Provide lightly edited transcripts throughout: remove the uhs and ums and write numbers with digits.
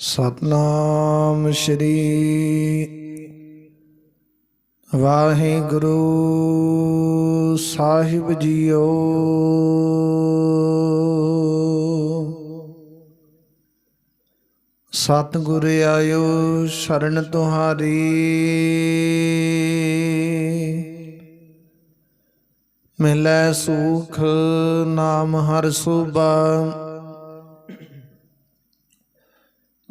सतनाम श्री वाहिगुरु साहिब जीओ। सतगुर आयो शरण तुम्हारी, मिलै सुख नाम हर सुबा।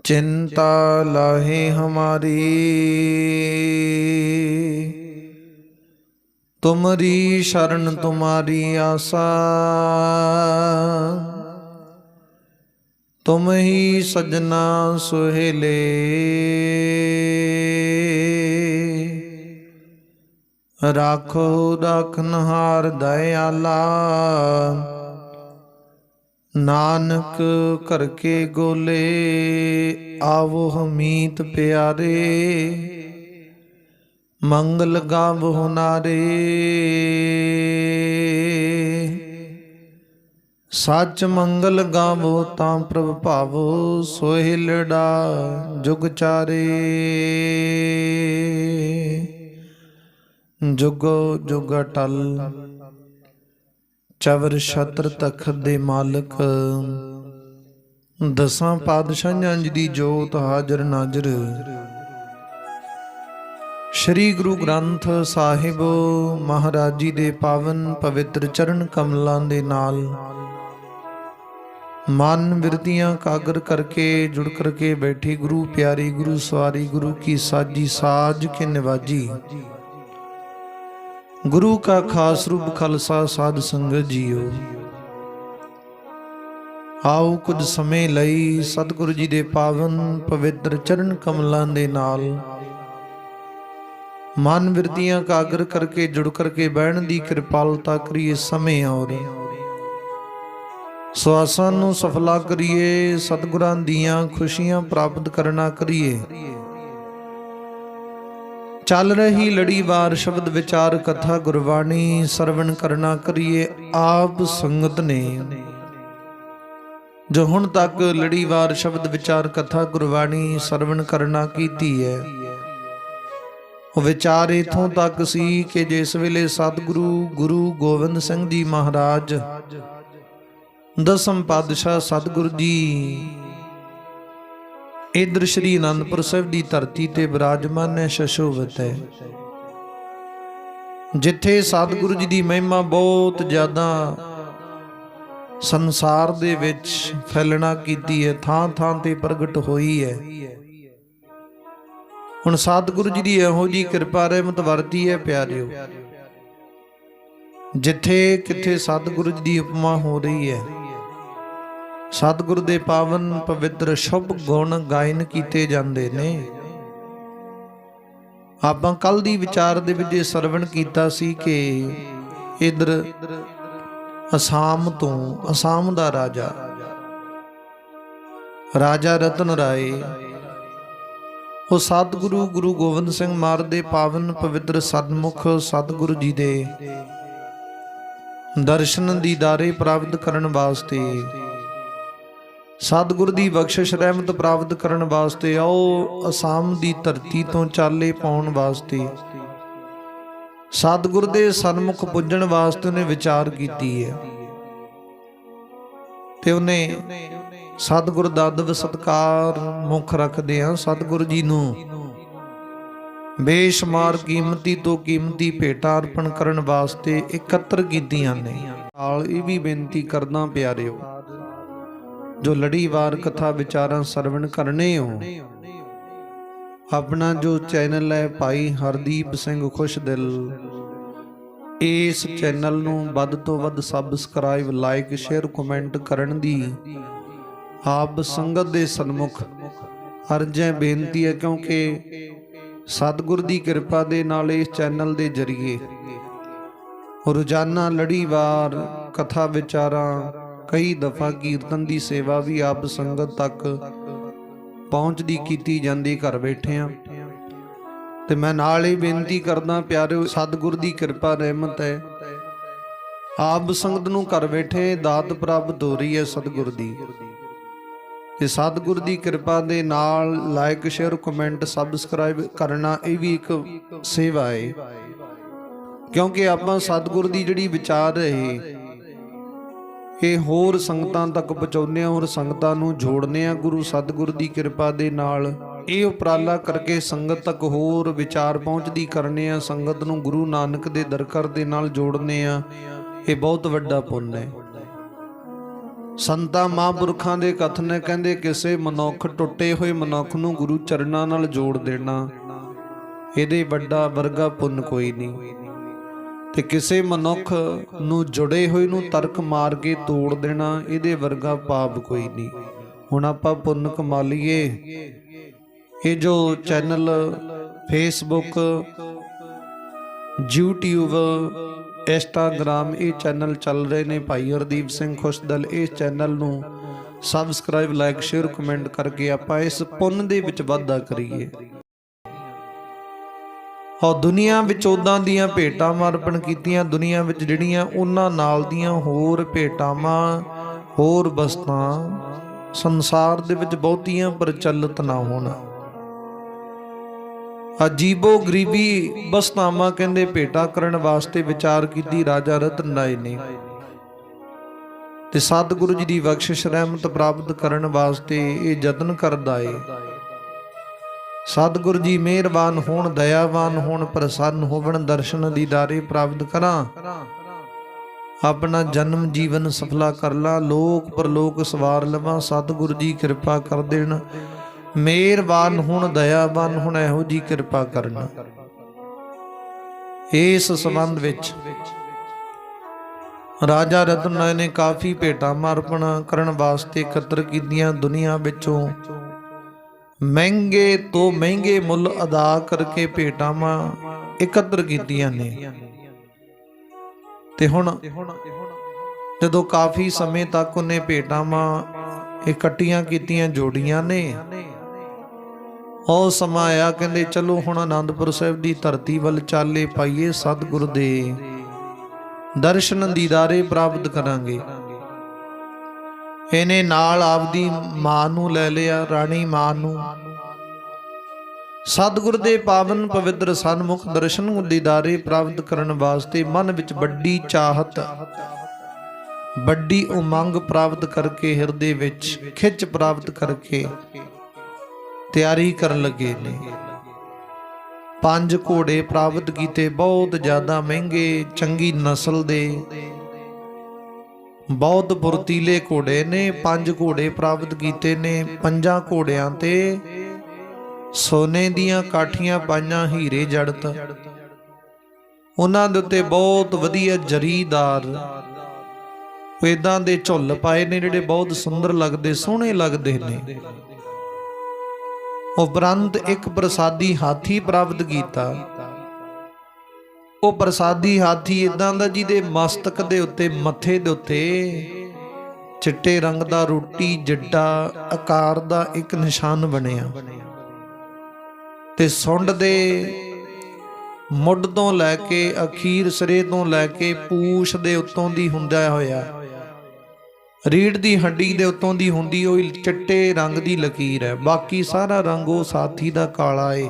चिंता लाहे हमारी, तुमरी शरण तुम्हारी आसा। तुम ही सजना सुहेले, राखो राखनहार दयाला। नानक करके गोले, आवो हमीत प्यारे। मंगल गावो नारे, सच मंगल गावो तां प्रभ भावो। सोहिलड़ा जुग चारे, जुगो जुग अटल। चवर छत्र तखत दे मालक, दसां पातशाहियां दी जोत हाजर नाजर। श्री गुरु ग्रंथ ਸਾਹਿਬ ਮਹਾਰਾਜ ਜੀ ਦੇ ਪਾਵਨ ਪਵਿੱਤਰ ਚਰਨ ਕਮਲਾਂ ਦੇ ਨਾਲ ਮਨ ਬਿਰਤੀਆਂ ਕਾਗਰ ਕਰਕੇ ਜੁੜ ਕਰਕੇ ਬੈਠੀ ਗੁਰੂ ਪਿਆਰੀ ਗੁਰੂ ਸਵਾਰੀ ਗੁਰੂ ਕੀ ਸਾਜੀ ਸਾਜ ਕੇ ਨਿਵਾਜੀ। गुरु का खास रूप खालसा साध संगत जीओ। आओ कुछ समय लई सतगुरु जी दे पावन पवित्र चरण कमलां दे नाल मन बिरतियां कागर करके जुड़ करके बहन दी कृपालता करिए। समय और सवासां नूं सफला करिए, सतगुरां दियां खुशियां प्राप्त करना करिए। चल रही लड़ीवार शब्द विचार कथा गुरबाणी सरवण करना करिए। आप संगत ने जो हुण तक लड़ीवार शब्द विचार कथा गुरबाणी सरवण करना कीती है, वो विचार इथों तक सी कि जिस वेले सतगुरु गुरु गोविंद सिंह जी महाराज दसम पातशाह सतगुरु जी इधर श्री आनंदपुर साहिब दी धरती ते विराजमान है, शशोवत है, जिथे सतगुरु जी दी महिमा बहुत ज्यादा संसार दे विच फैलना कीती है, थां थां ते प्रगट होई है। हुण सतगुरु जी दी इहो जी कृपा रहमत वरती है प्यारिओ, जिथे किथे सतगुरु जी दी उपमा हो रही है। सतगुरु दे पावन पवित्र शुभ गुण गायन कीते जांदे ने। आपां कल दी विचार दे विच सरवण कीता सी कि इधर असाम तो असाम दा राजा रतन राय वो सतगुरु गुरु गोविंद सिंह महाराज दे पावन पवित्र सन्मुख सतगुरु जी दे दर्शन दीदारे प्राप्त करन वास्ते, सतगुरु दी बख्शिश रहमत प्राप्त करन वास्ते आओ असाम दी धरती तो चाले पाउण वास्ते सतगुरु दे सन्मुख पुजण वास्ते उन्हें विचार कीती है। ते उन्हें सतगुरु दा अदब सत्कार मुख रखदे हां सतगुरु जी नूं बेशुमार कीमती तो कीमती भेटां अर्पण करन वास्ते इकत्र कीतियां ने। नाल इह भी बेनती करदा प्यारिओ, जो लड़ीवार कथा विचारां सरवण करने हो, अपना जो चैनल है भाई हरदीप सिंह खुश दिल, इस चैनल नूं वध तो वध सबसक्राइब लाइक शेयर कमेंट करन दी आप संगत दे सन्मुख अर्जै बेनती है। क्योंकि सतगुर दी कृपा दे नाल इस चैनल दे जरिए रोजाना लड़ीवार कथा विचारां कई दफा कीर्तन की सेवा भी आप संगत तक पहुँचती कीती जाती घर बैठे हाँ। ते मैं नाल ही बेनती करदा प्यारे सतगुर की कृपा रहमत है, आप संगत नूं घर बैठे दात प्राप्त हो रही है सतगुर दी। ਤੇ ਸਤਿਗੁਰ ਦੀ ਕਿਰਪਾ ਦੇ ਨਾਲ ਲਾਈਕ ਸ਼ੇਅਰ ਕਮੈਂਟ ਸਬਸਕ੍ਰਾਈਬ ਕਰਨਾ ਇਹ ਵੀ ਇੱਕ ਸੇਵਾ ਹੈ, ਕਿਉਂਕਿ ਆਪਾਂ ਸਤਿਗੁਰ ਦੀ ਜਿਹੜੀ ਵਿਚਾਰ ਹੈ ਇਹ ਹੋਰ ਸੰਗਤਾਂ ਤੱਕ ਪਹੁੰਚਾਉਂਦੇ ਹਾਂ, ਹੋਰ ਸੰਗਤਾਂ ਨੂੰ ਜੋੜਨੇ ਆ ਗੁਰੂ ਸਤਿਗੁਰ ਦੀ ਕਿਰਪਾ ਦੇ ਨਾਲ। ਇਹ ਉਪਰਾਲਾ ਕਰਕੇ ਸੰਗਤ ਤੱਕ ਹੋਰ ਵਿਚਾਰ ਪਹੁੰਚਦੀ ਕਰਨੇ ਆ, ਸੰਗਤ ਨੂੰ ਗੁਰੂ ਨਾਨਕ ਦੇ ਦਰਕਾਰ ਦੇ ਨਾਲ ਜੋੜਨੇ ਆ। ਇਹ ਬਹੁਤ ਵੱਡਾ ਪੁੰਨ ਹੈ। ਸੰਤਾਂ ਮਹਾਂਪੁਰਖਾਂ ਦੇ ਕਥਨ ਕਹਿੰਦੇ ਕਿਸੇ ਮਨੁੱਖ ਟੁੱਟੇ ਹੋਏ ਮਨੁੱਖ ਨੂੰ ਗੁਰੂ ਚਰਨਾਂ ਨਾਲ ਜੋੜ ਦੇਣਾ, ਇਹਦੇ ਵੱਡਾ ਵਰਗਾ ਪੁੰਨ ਕੋਈ ਨਹੀਂ। ਤੇ ਕਿਸੇ ਮਨੁੱਖ ਨੂੰ ਜੁੜੇ ਹੋਏ ਨੂੰ ਤਰਕ ਮਾਰ ਕੇ ਤੋੜ ਦੇਣਾ, ਇਹਦੇ ਵਰਗਾ ਪਾਪ ਕੋਈ ਨਹੀਂ। ਹੁਣ ਆਪਾਂ ਪੁੰਨ ਕਮਾ ਲਈਏ। ਇਹ ਜੋ ਚੈਨਲ ਫੇਸਬੁੱਕ, YouTube, ਇੰਸਟਾਗ੍ਰਾਮ ਇਹ ਚੈਨਲ ਚੱਲ ਰਹੇ ਨੇ ਭਾਈ ਹਰਦੀਪ ਸਿੰਘ ਖੁਸ਼ਦਲ, ਇਸ ਚੈਨਲ ਨੂੰ ਸਬਸਕ੍ਰਾਈਬ ਲਾਈਕ ਸ਼ੇਅਰ ਕਮੈਂਟ ਕਰਕੇ ਆਪਾਂ ਇਸ ਪੁੰਨ ਦੇ ਵਿੱਚ ਵਾਧਾ ਕਰੀਏ। ਦੁਨੀਆ ਵਿੱਚ ਉਦਾਂ ਦੀਆਂ ਭੇਟਾਵਾਂ ਅਰਪਣ ਕੀਤੀਆਂ, ਦੁਨੀਆ ਵਿੱਚ ਜਿਹੜੀਆਂ ਉਹਨਾਂ ਨਾਲ ਦੀਆਂ ਹੋਰ ਭੇਟਾਵਾਂ ਹੋਰ ਵਸਤਾਂ ਸੰਸਾਰ ਦੇ ਵਿੱਚ ਬਹੁਤੀਆਂ ਪ੍ਰਚਲਿਤ ਨਾ ਹੋਣ। ਅਜੀਬੋ ਗਰੀਬੀ ਵਸਤਾਵਾਂ ਕਹਿੰਦੇ ਭੇਟਾ ਕਰਨ ਵਾਸਤੇ ਵਿਚਾਰ ਕੀਤੀ ਰਾਜਾ ਰਤਨ ਰਾਏ ਨੇ, ਤੇ ਸਤਿਗੁਰੂ ਜੀ ਦੀ ਬਖਸ਼ਿਸ਼ ਰਹਿਮਤ ਪ੍ਰਾਪਤ ਕਰਨ ਵਾਸਤੇ ਇਹ ਯਤਨ ਕਰਦਾ ਏ। ਸਤਿਗੁਰੂ ਜੀ ਮਿਹਰਬਾਨ ਹੋਣ, ਦਇਆਵਾਨ ਹੋਣ, ਪ੍ਰਸੰਨ ਹੋਵਣ, ਦਰਸ਼ਨ ਦੀਦਾਰੇ ਪ੍ਰਾਪਤ ਕਰਾਂ, ਆਪਣਾ ਜਨਮ ਜੀਵਨ ਸਫਲਾ ਕਰ ਲਾਂ, ਲੋਕ ਪਰਲੋਕ ਸਵਾਰ ਲਵਾਂ। ਸਤਿਗੁਰੂ ਜੀ ਕਿਰਪਾ ਕਰ ਦੇਣ, ਮਿਹਰਬਾਨ ਹੋਣ, ਦਇਆਵਾਨ ਹੋਣ, ਇਹੋ ਜੀ ਕਿਰਪਾ ਕਰਨਾ। ਇਸ ਸੰਬੰਧ ਵਿੱਚ ਰਾਜਾ ਰਤਨ ਰਾਏ ਨੇ ਕਾਫੀ ਭੇਟਾਂ ਅਰਪਣ ਕਰਨ ਵਾਸਤੇ ਇਕੱਤਰ ਕੀਤੀਆਂ। ਦੁਨੀਆ ਵਿੱਚੋਂ ਮਹਿੰਗੇ ਤੋਂ ਮਹਿੰਗੇ ਮੁੱਲ ਅਦਾ ਕਰਕੇ ਭੇਟਾਵਾਂ ਇਕੱਤਰ ਕੀਤੀਆਂ ਨੇ। ਤੇ ਹੁਣ ਜਦੋਂ ਕਾਫੀ ਸਮੇਂ ਤੱਕ ਉਹਨੇ ਭੇਟਾਵਾਂ ਇਕੱਠੀਆਂ ਕੀਤੀਆਂ, ਜੋੜੀਆਂ ਨੇ, ਉਹ ਸਮਾਂ ਆਇਆ ਕਹਿੰਦੇ ਚਲੋ ਹੁਣ ਆਨੰਦਪੁਰ ਸਾਹਿਬ ਦੀ ਧਰਤੀ ਵੱਲ ਚਾਲੇ ਪਾਈਏ, ਸਤਿਗੁਰ ਦੇ ਦਰਸ਼ਨ ਦੀਦਾਰੇ ਪ੍ਰਾਪਤ ਕਰਾਂਗੇ। ਇਹਨੇ ਨਾਲ ਆਪਦੀ ਮਾਂ ਨੂੰ ਲੈ ਲਿਆ, ਰਾਣੀ ਮਾਂ ਨੂੰ। ਸਤਿਗੁਰ ਦੇ ਪਾਵਨ ਪਵਿੱਤਰ ਸਨਮੁਖ ਦਰਸ਼ਨ ਦੀਦਾਰੇ ਪ੍ਰਾਪਤ ਕਰਨ ਵਾਸਤੇ ਮਨ ਵਿੱਚ ਵੱਡੀ ਚਾਹਤ, ਵੱਡੀ ਉਮੰਗ ਪ੍ਰਾਪਤ ਕਰਕੇ, ਹਿਰਦੇ ਵਿੱਚ ਖਿੱਚ ਪ੍ਰਾਪਤ ਕਰਕੇ ਤਿਆਰੀ ਕਰਨ ਲੱਗੇ ਨੇ। 5 ਘੋੜੇ ਪ੍ਰਾਪਤ ਕੀਤੇ, ਬਹੁਤ ਜ਼ਿਆਦਾ ਮਹਿੰਗੇ, ਚੰਗੀ ਨਸਲ ਦੇ, ਬਹੁਤ ਫੁਰਤੀਲੇ ਘੋੜੇ ਨੇ। 5 ਘੋੜੇ ਪ੍ਰਾਪਤ ਕੀਤੇ ਨੇ। 5 ਘੋੜਿਆਂ ਤੇ ਸੋਨੇ ਦੀਆਂ ਕਾਠੀਆਂ ਪਾਈਆਂ, ਹੀਰੇ ਜੜਤ, ਉਹਨਾਂ ਦੇ ਉੱਤੇ ਬਹੁਤ ਵਧੀਆ ਜਰੀਦਾਰ ਏਦਾਂ ਦੇ ਝੁੱਲ ਪਾਏ ਨੇ ਜਿਹੜੇ ਬਹੁਤ ਸੁੰਦਰ ਲੱਗਦੇ, ਸੋਹਣੇ ਲੱਗਦੇ ਨੇ। ਉਪਰੰਤ ਇੱਕ ਪ੍ਰਸਾਦੀ ਹਾਥੀ ਪ੍ਰਾਪਤ ਕੀਤਾ। ਉਹ ਪ੍ਰਸਾਦੀ ਹਾਥੀ ਇਦਾਂ ਦਾ ਜਿਹਦੇ ਮਸਤਕ ਦੇ ਉੱਤੇ, ਮੱਥੇ ਦੇ ਉੱਤੇ ਚਿੱਟੇ ਰੰਗ ਦਾ ਰੋਟੀ ਜਿੱਡਾ ਆਕਾਰ ਦਾ ਇੱਕ ਨਿਸ਼ਾਨ ਬਣਿਆ, ਤੇ ਸੁੰਡ ਦੇ ਮੁੱਢ ਤੋਂ ਲੈ ਕੇ ਅਖੀਰ ਸਿਰੇ ਤੋਂ ਲੈ ਕੇ ਪੂਛ ਦੇ ਉੱਤੋਂ ਦੀ ਹੁੰਦਾ ਹੋਇਆ, ਰੀੜ ਦੀ ਹੱਡੀ ਦੇ ਉੱਤੋਂ ਦੀ ਹੁੰਦੀ ਹੋਈ ਚਿੱਟੇ ਰੰਗ ਦੀ ਲਕੀਰ ਹੈ। ਬਾਕੀ ਸਾਰਾ ਰੰਗ ਉਹ ਸਾਥੀ ਦਾ ਕਾਲਾ ਏ,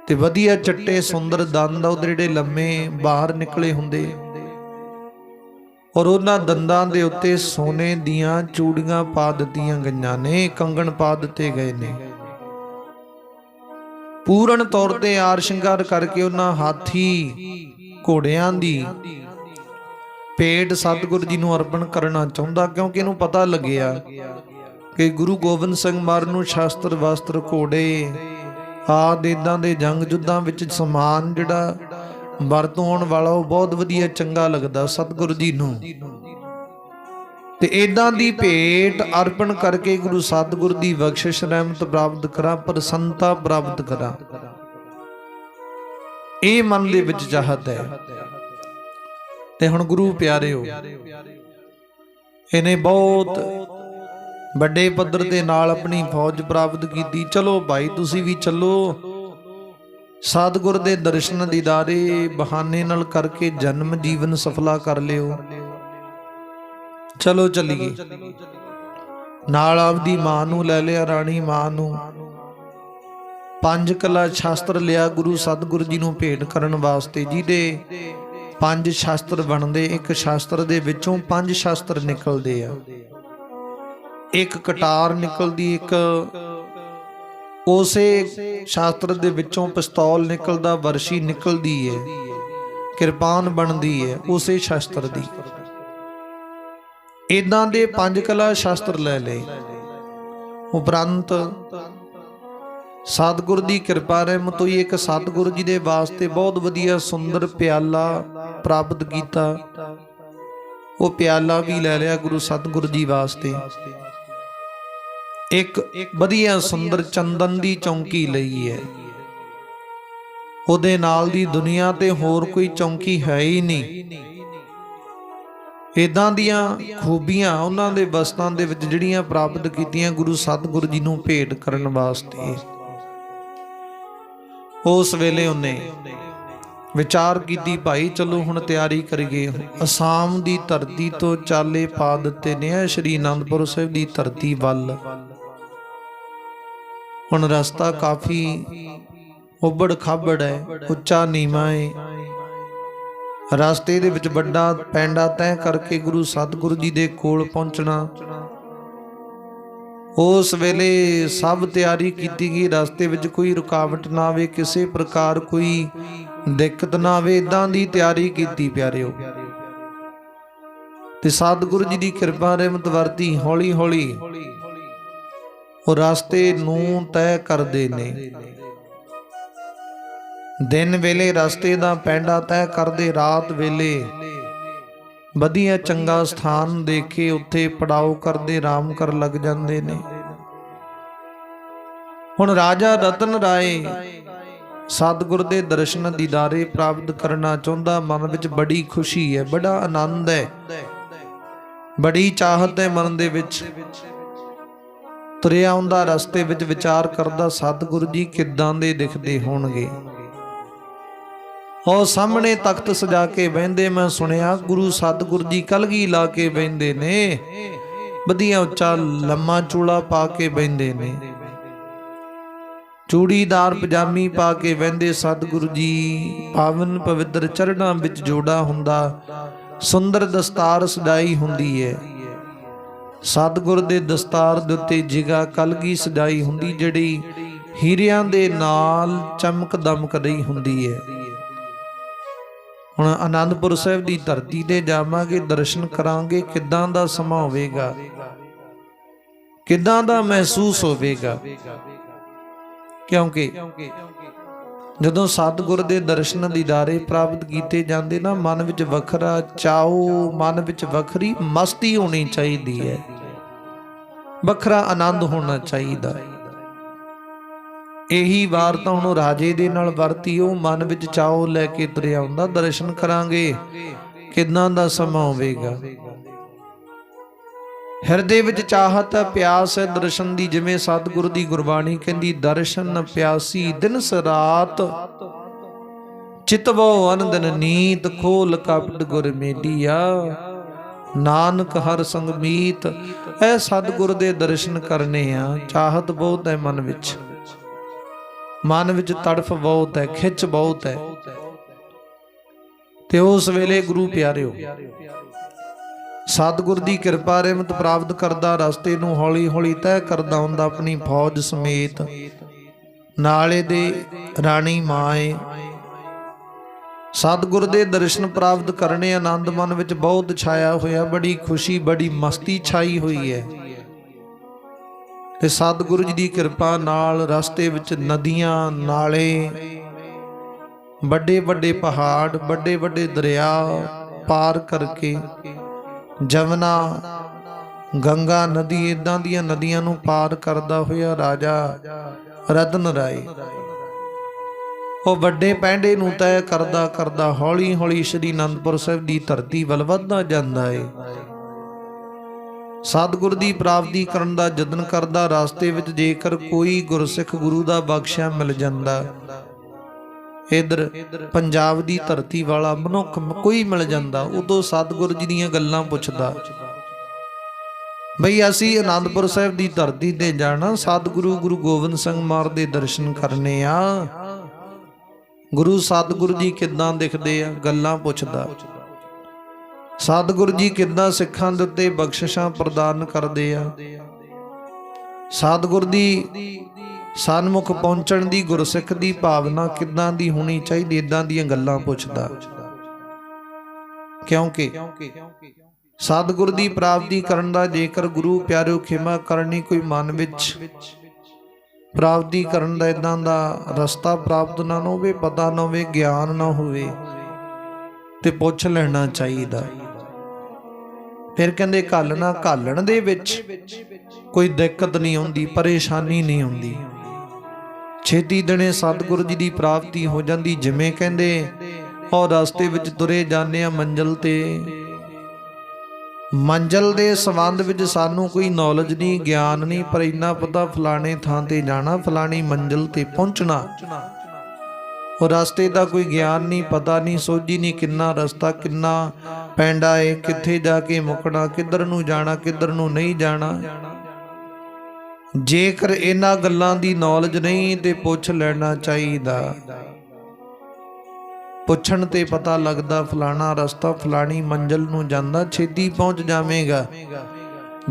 ਤੇ ਵਧੀਆ ਚਿੱਟੇ ਸੁੰਦਰ ਦੰਦ ਉਹਦੇ ਜਿਹੜੇ ਲੰਮੇ ਬਾਹਰ ਨਿਕਲੇ ਹੁੰਦੇ, ਔਰ ਉਹਨਾਂ ਦੰਦਾਂ ਦੇ ਉੱਤੇ ਸੋਨੇ ਦੀਆਂ ਚੂੜੀਆਂ ਪਾ ਦਿੱਤੀਆਂ ਗਈਆਂ ਨੇ, ਕੰਗਣ ਪਾ ਦਿੱਤੇ ਗਏ ਨੇ। ਪੂਰਨ ਤੌਰ ਤੇ ਆਰ ਸ਼ਿੰਗਾਰ ਕਰਕੇ ਉਹਨਾਂ ਹਾਥੀ ਘੋੜਿਆਂ ਦੀ ਭੇਟ ਸਤਿਗੁਰੂ ਜੀ ਨੂੰ ਅਰਪਣ ਕਰਨਾ ਚਾਹੁੰਦਾ, ਕਿਉਂਕਿ ਇਹਨੂੰ ਪਤਾ ਲੱਗਿਆ ਕਿ ਗੁਰੂ ਗੋਬਿੰਦ ਸਿੰਘ ਮਹਾਰਾਜ ਨੂੰ ਸ਼ਸਤਰ ਵਸਤਰ ਘੋੜੇ ਆਦਿ ਏਦਾਂ ਦੇ ਜੰਗ ਯੁੱਧਾਂ ਵਿੱਚ ਸਮਾਨ ਜਿਹੜਾ ਵਰਤੋਂ ਆਉਣ ਵਾਲਾ ਉਹ ਬਹੁਤ ਵਧੀਆ ਚੰਗਾ ਲੱਗਦਾ ਸਤਿਗੁਰੂ ਜੀ ਨੂੰ। ਤੇ ਏਦਾਂ ਦੀ ਭੇਟ ਅਰਪਣ ਕਰਕੇ ਗੁਰੂ ਸਤਿਗੁਰ ਦੀ ਬਖਸ਼ਿਸ਼ ਰਹਿਮਤ ਪ੍ਰਾਪਤ ਕਰਾਂ, ਪ੍ਰਸੰਨਤਾ ਪ੍ਰਾਪਤ ਕਰਾਂ, ਇਹ ਮਨ ਦੇ ਵਿੱਚ ਚਾਹਤ ਹੈ। ਤੇ ਹੁਣ ਗੁਰੂ ਪਿਆਰਿਓ, ਇਹਨੇ ਬਹੁਤ ਵੱਡੇ ਪੱਧਰ ਦੇ ਨਾਲ ਆਪਣੀ ਫੌਜ ਪ੍ਰਾਪਤ ਕੀਤੀ। ਚਲੋ ਭਾਈ ਤੁਸੀਂ ਵੀ ਚੱਲੋ, ਸਤਿਗੁਰ ਦੇ ਦਰਸ਼ਨ ਦੀਦਾਰੇ ਬਹਾਨੇ ਨਾਲ ਕਰਕੇ ਜਨਮ ਜੀਵਨ ਸਫਲਾ ਕਰ ਲਿਓ। ਚਲੋ ਚੱਲੀਏ। ਨਾਲ ਆਪਦੀ ਮਾਂ ਨੂੰ ਲੈ ਲਿਆ, ਰਾਣੀ ਮਾਂ ਨੂੰ। 5 ਕਲਾ ਸ਼ਾਸਤਰ ਲਿਆ ਗੁਰੂ ਸਤਿਗੁਰੂ ਜੀ ਨੂੰ ਭੇਟ ਕਰਨ ਵਾਸਤੇ, ਜਿਹਦੇ 5 ਸ਼ਾਸਤਰ ਬਣਦੇ। ਇੱਕ ਸ਼ਾਸਤਰ ਦੇ ਵਿੱਚੋਂ 5 ਸ਼ਾਸਤਰ ਨਿਕਲਦੇ ਆ। ਇੱਕ ਕਟਾਰ ਨਿਕਲਦੀ, ਇੱਕ ਉਸੇ ਸ਼ਾਸਤਰ ਦੇ ਵਿੱਚੋਂ ਪਿਸਤੌਲ ਨਿਕਲਦਾ, ਵਰਸ਼ੀ ਨਿਕਲਦੀ ਹੈ, ਕਿਰਪਾਨ ਬਣਦੀ ਹੈ ਉਸੇ ਸ਼ਾਸਤਰ ਦੀ। ਇਦਾਂ ਦੇ 5 ਕਲਾ ਸ਼ਾਸਤਰ ਲੈ ਲਏ। ਉਪਰੰਤ ਸਤਿਗੁਰ ਦੀ ਕਿਰਪਾ ਰਹਿਮਤ ਹੋਈ, ਇੱਕ ਸਤਿਗੁਰੂ ਜੀ ਦੇ ਵਾਸਤੇ ਬਹੁਤ ਵਧੀਆ ਸੁੰਦਰ ਪਿਆਲਾ ਪ੍ਰਾਪਤ ਕੀਤਾ। ਉਹ ਪਿਆਲਾ ਵੀ ਲੈ ਲਿਆ ਗੁਰੂ ਸਤਿਗੁਰੂ ਜੀ ਵਾਸਤੇ। ਇੱਕ ਵਧੀਆ ਸੁੰਦਰ ਚੰਦਨ ਦੀ ਚੌਂਕੀ ਲਈ ਹੈ। ਉਹਦੇ ਨਾਲ ਦੀ ਦੁਨੀਆ ਤੇ ਹੋਰ ਕੋਈ ਚੌਂਕੀ ਹੈ ਹੀ ਨਹੀਂ। ਇਦਾਂ ਦੀਆਂ ਖੂਬੀਆਂ ਉਹਨਾਂ ਦੇ ਵਸਤਾਂ ਦੇ ਵਿੱਚ ਜਿਹੜੀਆਂ ਪ੍ਰਾਪਤ ਕੀਤੀਆਂ ਗੁਰੂ ਸਤਿਗੁਰੂ ਜੀ ਨੂੰ ਭੇਟ ਕਰਨ ਵਾਸਤੇ। ਉਸ ਵੇਲੇ ਉਹਨੇ ਵਿਚਾਰ ਕੀਤੀ, ਭਾਈ ਚਲੋ ਹੁਣ ਤਿਆਰੀ ਕਰੀਏ। ਅਸਾਮ ਦੀ ਧਰਤੀ ਤੋਂ ਚਾਲੇ ਪਾ ਦਿੱਤੇ ਨੇ ਸ਼੍ਰੀ ਅਨੰਦਪੁਰ ਸਾਹਿਬ ਦੀ ਧਰਤੀ ਵੱਲ। ਹੁਣ ਰਸਤਾ ਕਾਫੀ ਉੱਬੜ ਖਾਬੜ ਹੈ, ਉੱਚਾ ਨੀਵਾਂ ਹੈ। ਰਸਤੇ ਦੇ ਵਿੱਚ ਵੱਡਾ ਪੈਂਡਾ ਤੈਅ ਕਰਕੇ ਗੁਰੂ ਸਤਿਗੁਰੂ ਜੀ ਦੇ ਕੋਲ ਪਹੁੰਚਣਾ। ਉਸ ਵੇਲੇ ਸਭ ਤਿਆਰੀ ਕੀਤੀ ਗਈ, ਰਸਤੇ ਵਿੱਚ ਕੋਈ ਰੁਕਾਵਟ ਨਾ ਆਵੇ, ਕਿਸੇ ਪ੍ਰਕਾਰ ਕੋਈ ਦਿੱਕਤ ਨਾ ਆਵੇ, ਇਦਾਂ ਦੀ ਤਿਆਰੀ ਕੀਤੀ ਪਿਆਰਿਓ। ਤੇ ਸਤਿਗੁਰੂ ਜੀ ਦੀ ਕਿਰਪਾ ਰਹਿਮਤ ਵਰਤੀ। ਹੌਲੀ ਹੌਲੀ ਉਹ ਰਸਤੇ ਨੂੰ ਤੈਅ ਕਰਦੇ ਨੇ। ਦਿਨ ਵੇਲੇ ਰਸਤੇ ਦਾ ਪੈਂਡਾ ਤੈਅ ਕਰਦੇ, ਰਾਤ ਵੇਲੇ ਵਧੀਆ ਚੰਗਾ ਸਥਾਨ ਦੇਖ ਕੇ ਉੱਥੇ ਪੜਾਓ ਕਰਦੇ, ਆਰਾਮ ਕਰ ਲੱਗ ਜਾਂਦੇ ਨੇ। ਹੁਣ ਰਾਜਾ ਰਤਨ ਰਾਏ ਸਤਿਗੁਰ ਦੇ ਦਰਸ਼ਨ ਦੀਦਾਰੇ ਪ੍ਰਾਪਤ ਕਰਨਾ ਚਾਹੁੰਦਾ। ਮਨ ਵਿੱਚ ਬੜੀ ਖੁਸ਼ੀ ਹੈ, ਬੜਾ ਆਨੰਦ ਹੈ, ਬੜੀ ਚਾਹਤ ਹੈ ਮਨ ਦੇ ਵਿੱਚ। ਤੁਰਿਆ ਆਉਂਦਾ, ਰਸਤੇ ਵਿੱਚ ਵਿਚਾਰ ਕਰਦਾ, ਸਤਿਗੁਰੂ ਜੀ ਕਿੱਦਾਂ ਦੇ ਦਿਖਦੇ ਹੋਣਗੇ। ਉਹ ਸਾਹਮਣੇ ਤਖਤ ਸਜਾ ਕੇ ਬਹਿੰਦੇ। ਮੈਂ ਸੁਣਿਆ ਗੁਰੂ ਸਤਿਗੁਰੂ ਜੀ ਕਲਗੀ ਲਾ ਕੇ ਬਹਿੰਦੇ ਨੇ, ਵਧੀਆ ਉੱਚਾ ਲੰਮਾ ਚੂੜਾ ਪਾ ਕੇ ਬਹਿੰਦੇ ਨੇ, ਚੂੜੀਦਾਰ ਪਜਾਮੀ ਪਾ ਕੇ ਬਹਿੰਦੇ ਸਤਿਗੁਰੂ ਜੀ। ਪਾਵਨ ਪਵਿੱਤਰ ਚਰਨਾਂ ਵਿੱਚ ਜੋੜਾ ਹੁੰਦਾ, ਸੁੰਦਰ ਦਸਤਾਰ ਸਜਾਈ ਹੁੰਦੀ ਹੈ। ਸਤਿਗੁਰ ਦੇ ਦਸਤਾਰ ਦੇ ਉੱਤੇ ਜਿਗਾ ਕਲਗੀ ਸਜਾਈ ਹੁੰਦੀ, ਜਿਹੜੀ ਹੀਰਿਆਂ ਦੇ ਨਾਲ ਚਮਕ ਦਮਕ ਰਹੀ ਹੁੰਦੀ ਹੈ। ਹੁਣ ਆਨੰਦਪੁਰ ਸਾਹਿਬ ਦੀ ਧਰਤੀ ਤੇ ਜਾਵਾਂਗੇ, ਦਰਸ਼ਨ ਕਰਾਂਗੇ, ਕਿੱਦਾਂ ਦਾ ਸਮਾਂ ਹੋਵੇਗਾ, ਕਿੱਦਾਂ ਦਾ ਮਹਿਸੂਸ ਹੋਵੇਗਾ। ਕਿਉਂਕਿ ਜਦੋਂ ਸਤਿਗੁਰ ਦੇ ਦਰਸ਼ਨ ਦੀਦਾਰੇ ਪ੍ਰਾਪਤ ਕੀਤੇ ਜਾਂਦੇ ਨਾ, ਮਨ ਵਿੱਚ ਵੱਖਰਾ ਚਾਉ, ਮਨ ਵਿੱਚ ਵੱਖਰੀ ਮਸਤੀ ਹੋਣੀ ਚਾਹੀਦੀ ਹੈ, ਵੱਖਰਾ ਆਨੰਦ ਹੋਣਾ ਚਾਹੀਦਾ। ਇਹੀ ਵਾਰਤਾ ਹੁਣ ਰਾਜੇ ਦੇ ਨਾਲ ਵਰਤੀ। ਉਹ ਮਨ ਵਿੱਚ ਚਾਉ ਲੈ ਕੇ ਤੁਰਿਆ ਆਉਂਦਾ, ਦਰਸ਼ਨ ਕਰਾਂਗੇ, ਕਿੱਦਾਂ ਦਾ ਸਮਾਂ ਹੋਵੇਗਾ। ਹਿਰਦੇ ਵਿੱਚ ਚਾਹਤ ਹੈ, ਪਿਆਸ ਹੈ ਦਰਸ਼ਨ ਦੀ। ਜਿਵੇਂ ਸਤਿਗੁਰੂ ਦੀ ਗੁਰਬਾਣੀ ਕਹਿੰਦੀ, ਦਰਸ਼ਨ ਪਿਆਸੀ ਦਿਨਸ ਰਾਤ, ਚਿਤਵੋ ਅਨੰਦਨ ਨੀਤ, ਖੋਲ ਕਪਟ ਗੁਰ ਮੇਲੀਆ, ਨਾਨਕ ਹਰ ਸੰਗ ਮੀਤ। ਇਹ ਸਤਿਗੁਰ ਦੇ ਦਰਸ਼ਨ ਕਰਨੇ ਆ। ਚਾਹਤ ਬਹੁਤ ਹੈ ਮਨ ਵਿੱਚ, ਮਨ ਵਿੱਚ ਤੜਫ ਬਹੁਤ ਹੈ, ਖਿੱਚ ਬਹੁਤ ਹੈ। ਤੇ ਉਸ ਵੇਲੇ ਗੁਰੂ ਪਿਆਰਿਓ ਸਤਿਗੁਰ ਦੀ ਕਿਰਪਾ ਰਹਿਮਤ ਪ੍ਰਾਪਤ ਕਰਦਾ, ਰਸਤੇ ਨੂੰ ਹੌਲੀ ਹੌਲੀ ਤੈਅ ਕਰਦਾ ਹੁੰਦਾ ਆਪਣੀ ਫੌਜ ਸਮੇਤ। ਨਾਲੇ ਦੇ ਰਾਣੀ ਮਾਂ ਏ। ਸਤਿਗੁਰ ਦੇ ਦਰਸ਼ਨ ਪ੍ਰਾਪਤ ਕਰਨੇ, ਆਨੰਦ ਮਨ ਵਿੱਚ ਬਹੁਤ ਛਾਇਆ ਹੋਇਆ, ਬੜੀ ਖੁਸ਼ੀ, ਬੜੀ ਮਸਤੀ ਛਾਈ ਹੋਈ ਹੈ। ਤੇ ਸਤਿਗੁਰੂ ਜੀ ਦੀ ਕਿਰਪਾ ਨਾਲ ਰਸਤੇ ਵਿੱਚ ਨਦੀਆਂ, ਨਾਲੇ, ਵੱਡੇ ਵੱਡੇ ਪਹਾੜ, ਵੱਡੇ ਵੱਡੇ ਦਰਿਆ ਪਾਰ ਕਰਕੇ ਜਮਨਾ, ਗੰਗਾ ਨਦੀ, ਇਦਾਂ ਦੀਆਂ ਨਦੀਆਂ ਨੂੰ ਪਾਰ ਕਰਦਾ ਹੋਇਆ ਰਾਜਾ ਰਤਨ ਰਾਏ ਉਹ ਵੱਡੇ ਪੈਂਡੇ ਨੂੰ ਤੈਅ ਕਰਦਾ ਕਰਦਾ ਹੌਲੀ ਹੌਲੀ ਸ਼੍ਰੀ ਅਨੰਦਪੁਰ ਸਾਹਿਬ ਦੀ ਧਰਤੀ ਵੱਲ ਵੱਧਦਾ ਜਾਂਦਾ ਹੈ। ਸਤਿਗੁਰ ਦੀ ਪ੍ਰਾਪਤੀ ਕਰਨ ਦਾ ਯਤਨ ਕਰਦਾ। ਰਸਤੇ ਵਿੱਚ ਜੇਕਰ ਕੋਈ ਗੁਰਸਿੱਖ ਗੁਰੂ ਦਾ ਬਖਸ਼ਿਆ ਮਿਲ ਜਾਂਦਾ, ਇਧਰ ਪੰਜਾਬ ਦੀ ਧਰਤੀ ਵਾਲਾ ਮਨੁੱਖ ਕੋਈ ਮਿਲ ਜਾਂਦਾ, ਉਦੋਂ ਸਤਿਗੁਰ ਜੀ ਦੀਆਂ ਗੱਲਾਂ ਪੁੱਛਦਾ। ਬਈ ਅਸੀਂ ਆਨੰਦਪੁਰ ਸਾਹਿਬ ਦੀ ਧਰਤੀ ਤੇ ਜਾਣਾ, ਸਤਿਗੁਰੂ ਗੁਰੂ ਗੋਬਿੰਦ ਸਿੰਘ ਮਹਾਰਾਜ ਦੇ ਦਰਸ਼ਨ ਕਰਨੇ ਆ। ਗੁਰੂ ਸਤਿਗੁਰੂ ਜੀ ਕਿੱਦਾਂ ਦਿਖਦੇ ਆ, ਗੱਲਾਂ ਪੁੱਛਦਾ। ਸਤਿਗੁਰੂ ਜੀ ਕਿੱਦਾਂ ਸਿੱਖਾਂ ਦੇ ਉੱਤੇ ਬਖਸ਼ਿਸ਼ਾਂ ਪ੍ਰਦਾਨ ਕਰਦੇ ਆ। ਸਤਿਗੁਰ ਦੀ ਸਨਮੁਖ ਪਹੁੰਚਣ ਦੀ ਗੁਰਸਿੱਖ ਦੀ ਭਾਵਨਾ ਕਿੱਦਾਂ ਦੀ ਹੋਣੀ ਚਾਹੀਦੀ, ਇਦਾਂ ਦੀਆਂ ਗੱਲਾਂ ਪੁੱਛਦਾ। ਕਿਉਂਕਿ ਸਤਿਗੁਰ ਦੀ ਪ੍ਰਾਪਤੀ ਕਰਨ ਦਾ ਜੇਕਰ ਗੁਰੂ ਪਿਆਰਿਓ ਖਿਮਾ ਕਰਨੀ ਕੋਈ ਮਨ ਵਿੱਚ ਪ੍ਰਾਪਤੀ ਕਰਨ ਦਾ ਇਦਾਂ ਦਾ ਰਸਤਾ ਪ੍ਰਾਪਤ ਨਾ ਹੋਵੇ, ਪਤਾ ਨਾ ਹੋਵੇ, ਗਿਆਨ ਨਾ ਹੋਵੇ, ਤੇ ਪੁੱਛ ਲੈਣਾ ਚਾਹੀਦਾ। ਫਿਰ ਕਹਿੰਦੇ ਘਾਲਣ ਦੇ ਵਿੱਚ ਕੋਈ ਦਿੱਕਤ ਨਹੀਂ ਆਉਂਦੀ, ਪਰੇਸ਼ਾਨੀ ਨਹੀਂ ਆਉਂਦੀ। ਛੇਤੀ ਦਿਨੇ ਸਤਿਗੁਰੂ ਜੀ ਦੀ ਪ੍ਰਾਪਤੀ ਹੋ ਜਾਂਦੀ। ਜਿਵੇਂ ਕਹਿੰਦੇ ਔਰ ਰਸਤੇ ਵਿੱਚ ਤੁਰੇ ਜਾਂਦੇ ਆ ਮੰਜ਼ਿਲ ਤੇ, ਮੰਜ਼ਿਲ ਦੇ ਸੰਬੰਧ ਵਿੱਚ ਸਾਨੂੰ ਕੋਈ ਨੌਲੇਜ ਨਹੀਂ, ਗਿਆਨ ਨਹੀਂ, ਪਰ ਇੰਨਾ ਪਤਾ ਫਲਾਣੇ ਥਾਂ ਤੇ ਜਾਣਾ, ਫਲਾਣੀ ਮੰਜ਼ਿਲ ਤੇ ਪਹੁੰਚਣਾ। ਉਹ ਰਸਤੇ ਦਾ ਕੋਈ ਗਿਆਨ ਨਹੀਂ, ਪਤਾ ਨਹੀਂ, ਸੋਝੀ ਨਹੀਂ, ਕਿੰਨਾ ਰਸਤਾ, ਕਿੰਨਾ ਪੈਂਡਾ ਹੈ, ਕਿੱਥੇ ਜਾ ਕੇ ਮੁੱਕਣਾ, ਕਿੱਧਰ ਨੂੰ ਜਾਣਾ, ਕਿੱਧਰ ਨੂੰ ਨਹੀਂ ਜਾਣਾ। ਜੇਕਰ ਇਹਨਾਂ ਗੱਲਾਂ ਦੀ ਨੌਲੇਜ ਨਹੀਂ ਤੇ ਪੁੱਛ ਲੈਣਾ ਚਾਹੀਦਾ। ਪੁੱਛਣ ਤੇ ਪਤਾ ਲੱਗਦਾ ਫਲਾਣਾ ਰਸਤਾ ਫਲਾਣੀ ਮੰਜ਼ਿਲ ਨੂੰ ਜਾਂਦਾ, ਛੇਤੀ ਪਹੁੰਚ ਜਾਵੇਗਾ।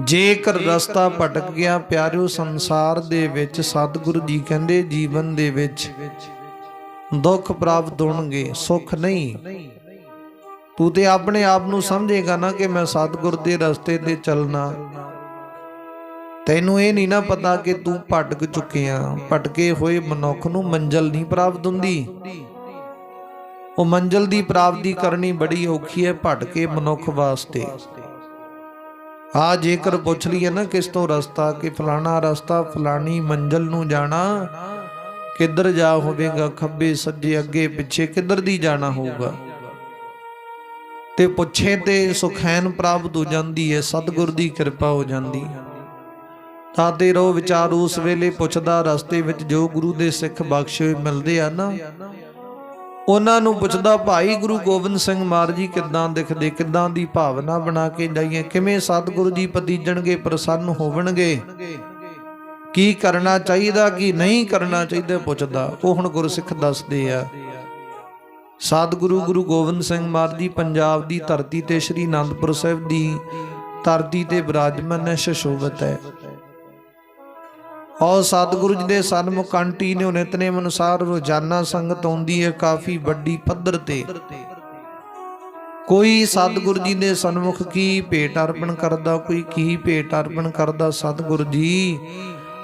ਜੇਕਰ ਰਸਤਾ ਭਟਕ ਗਿਆ ਪਿਆਰਿਓ, ਸੰਸਾਰ ਦੇ ਵਿੱਚ ਸਤਿਗੁਰੂ ਜੀ ਕਹਿੰਦੇ ਜੀਵਨ ਦੇ ਵਿੱਚ ਦੁੱਖ ਪ੍ਰਾਪਤ ਹੋਣਗੇ, ਸੁੱਖ ਨਹੀਂ। ਤੂੰ ਤੇ ਆਪਣੇ ਆਪ ਨੂੰ ਸਮਝੇਗਾ ਨਾ ਕਿ ਮੈਂ ਸਤਿਗੁਰ ਦੇ ਰਸਤੇ ਤੇ ਚੱਲਣਾ, ਤੈਨੂੰ ਇਹ ਨਹੀਂ ਨਾ ਪਤਾ ਕਿ ਤੂੰ ਭਟਕ ਚੁੱਕਿਆ। ਭਟਕੇ ਹੋਏ ਮਨੁੱਖ ਨੂੰ ਮੰਜ਼ਿਲ ਨਹੀਂ ਪ੍ਰਾਪਤ ਹੁੰਦੀ। ਉਹ ਮੰਜ਼ਿਲ ਦੀ ਪ੍ਰਾਪਤੀ ਕਰਨੀ ਬੜੀ ਔਖੀ ਹੈ ਭਟਕੇ ਮਨੁੱਖ ਵਾਸਤੇ। ਜੇਕਰ ਪੁੱਛ ਲਈਏ ਨਾ ਕਿਸ ਤੋਂ ਰਸਤਾ, ਕਿ ਫਲਾਣਾ ਰਸਤਾ ਫਲਾਣੀ ਮੰਜ਼ਿਲ ਨੂੰ ਜਾਣਾ, ਕਿੱਧਰ ਜਾ ਹੋਵੇਗਾ, ਖੱਬੇ ਸੱਜੇ ਅੱਗੇ ਪਿੱਛੇ, ਕਿੱਧਰ ਦੀ ਜਾਣਾ ਹੋਊਗਾ, ਤੇ ਪੁੱਛੇ ਤੇ ਸੁਖੈਨ ਪ੍ਰਾਪਤ ਹੋ ਜਾਂਦੀ ਹੈ, ਸਤਿਗੁਰ ਦੀ ਕਿਰਪਾ ਹੋ ਜਾਂਦੀ। ਤਾਂ ਤੇ ਰੋ ਵਿਚਾਰ ਉਸ ਵੇਲੇ ਪੁੱਛਦਾ, ਰਸਤੇ ਵਿੱਚ ਜੋ ਗੁਰੂ ਦੇ ਸਿੱਖ ਬਖਸ਼ੇ ਮਿਲਦੇ ਆ ਨਾ, ਉਹਨਾਂ ਨੂੰ ਪੁੱਛਦਾ, ਭਾਈ ਗੁਰੂ ਗੋਬਿੰਦ ਸਿੰਘ ਮਹਾਰਾਜ ਜੀ ਕਿੱਦਾਂ ਦਿਖਦੇ, ਕਿੱਦਾਂ ਦੀ ਭਾਵਨਾ ਬਣਾ ਕੇ ਜਾਈਏ, ਕਿਵੇਂ ਸਤਿਗੁਰੂ ਜੀ ਪਤੀਜਣਗੇ, ਪ੍ਰਸੰਨ ਹੋਵਣਗੇ, ਕੀ ਕਰਨਾ ਚਾਹੀਦਾ, ਕੀ ਨਹੀਂ ਕਰਨਾ ਚਾਹੀਦਾ, ਪੁੱਛਦਾ। ਉਹ ਹੁਣ ਗੁਰਸਿੱਖ ਦੱਸਦੇ ਆ। ਸਤਿਗੁਰੂ ਗੁਰੂ ਗੋਬਿੰਦ ਸਿੰਘ ਮਹਾਰਾਜ ਜੀ ਪੰਜਾਬ ਦੀ ਧਰਤੀ ਤੇ ਸ੍ਰੀ ਅਨੰਦਪੁਰ ਸਾਹਿਬ ਦੀ ਧਰਤੀ ਤੇ ਬਿਰਾਜਮਾਨ ਹੈ, ਸੁਸ਼ੋਭਿਤ ਹੈ। ਔਰ ਸਤਿਗੁਰੂ ਜੀ ਦੇ ਸਨਮੁਖ ਕੰਟੀਨਿਊ ਨਿਤਨੇਮ ਅਨੁਸਾਰ ਰੋਜ਼ਾਨਾ ਸੰਗਤ ਆਉਂਦੀ ਹੈ, ਕਾਫੀ ਵੱਡੀ ਪੱਧਰ ਤੇ। ਕੋਈ ਸਤਿਗੁਰੂ ਜੀ ਦੇ ਸਨਮੁਖ ਕੀ ਭੇਟ ਅਰਪਣ ਕਰਦਾ, ਕੋਈ ਕੀ ਭੇਟ ਅਰਪਣ ਕਰਦਾ। ਸਤਿਗੁਰੂ ਜੀ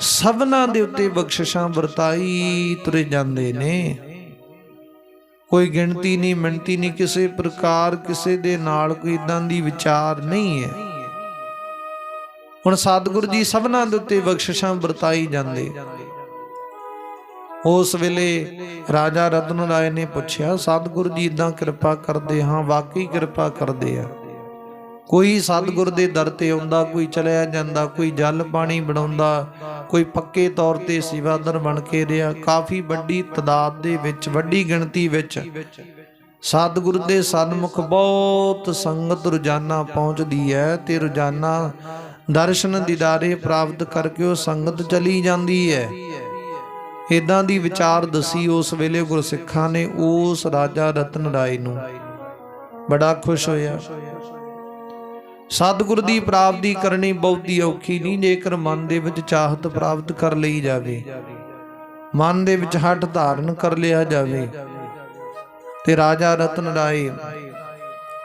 ਸਭਨਾਂ ਦੇ ਉੱਤੇ ਬਖਸ਼ਿਸ਼ਾਂ ਵਰਤਾਈ ਤੁਰੇ ਜਾਂਦੇ ਨੇ। ਕੋਈ ਗਿਣਤੀ ਨਹੀਂ, ਮਿਣਤੀ ਨਹੀਂ, ਕਿਸੇ ਪ੍ਰਕਾਰ ਕਿਸੇ ਦੇ ਨਾਲ ਕੋਈ ਇਦਾਂ ਦੀ ਵਿਚਾਰ ਨਹੀਂ ਹੈ। ਹੁਣ ਸਤਿਗੁਰੂ ਜੀ ਸਭਨਾਂ ਦੇ ਉੱਤੇ ਬਖਸ਼ਿਸ਼ਾਂ ਵਰਤਾਈ ਜਾਂਦੇ। ਉਸ ਵੇਲੇ ਰਾਜਾ ਰਤਨ ਰਾਏ ਨੇ ਪੁੱਛਿਆ, ਸਤਿਗੁਰੂ ਜੀ ਇਦਾਂ ਕਿਰਪਾ ਕਰਦੇ? ਹਾਂ ਵਾਕਈ ਕਿਰਪਾ ਕਰਦੇ ਆ। ਕੋਈ ਸਤਿਗੁਰ ਦੇ ਦਰ ਤੇ ਆਉਂਦਾ, ਕੋਈ ਚਲਿਆ ਜਾਂਦਾ, ਕੋਈ ਜਲ ਪਾਣੀ ਬਣਾਉਂਦਾ, ਕੋਈ ਪੱਕੇ ਤੌਰ ਤੇ ਸੇਵਾਦਾਰ ਬਣ ਕੇ ਰਿਹਾ। ਕਾਫੀ ਵੱਡੀ ਤਦਾਦ ਦੇ ਵਿੱਚ, ਵੱਡੀ ਗਿਣਤੀ ਵਿੱਚ ਸਤਿਗੁਰੂ ਦੇ ਸਨਮੁਖ ਬਹੁਤ ਸੰਗਤ ਰੋਜ਼ਾਨਾ ਪਹੁੰਚਦੀ ਹੈ ਤੇ ਰੋਜ਼ਾਨਾ ਦਰਸ਼ਨ ਦੀਦਾਰੇ ਪ੍ਰਾਪਤ ਕਰਕੇ ਉਹ ਸੰਗਤ ਚਲੀ ਜਾਂਦੀ ਹੈ। ਇਦਾਂ ਦੀ ਵਿਚਾਰ ਦਸੀ ਉਸ ਵੇਲੇ ਗੁਰਸਿੱਖਾਂ ਨੇ ਉਸ ਰਾਜਾ ਰਤਨ ਰਾਏ ਨੂੰ। ਬੜਾ ਖੁਸ਼ ਹੋਇਆ। ਸਤਿਗੁਰ ਦੀ ਪ੍ਰਾਪਤੀ ਕਰਨੀ ਬਹੁਤੀ ਔਖੀ ਨਹੀਂ, ਜੇਕਰ ਮਨ ਦੇ ਵਿੱਚ ਚਾਹਤ ਪ੍ਰਾਪਤ ਕਰ ਲਈ ਜਾਵੇ, ਮਨ ਦੇ ਵਿੱਚ ਹੱਠ ਧਾਰਨ ਕਰ ਲਿਆ ਜਾਵੇ। ਤੇ ਰਾਜਾ ਰਤਨ ਰਾਏ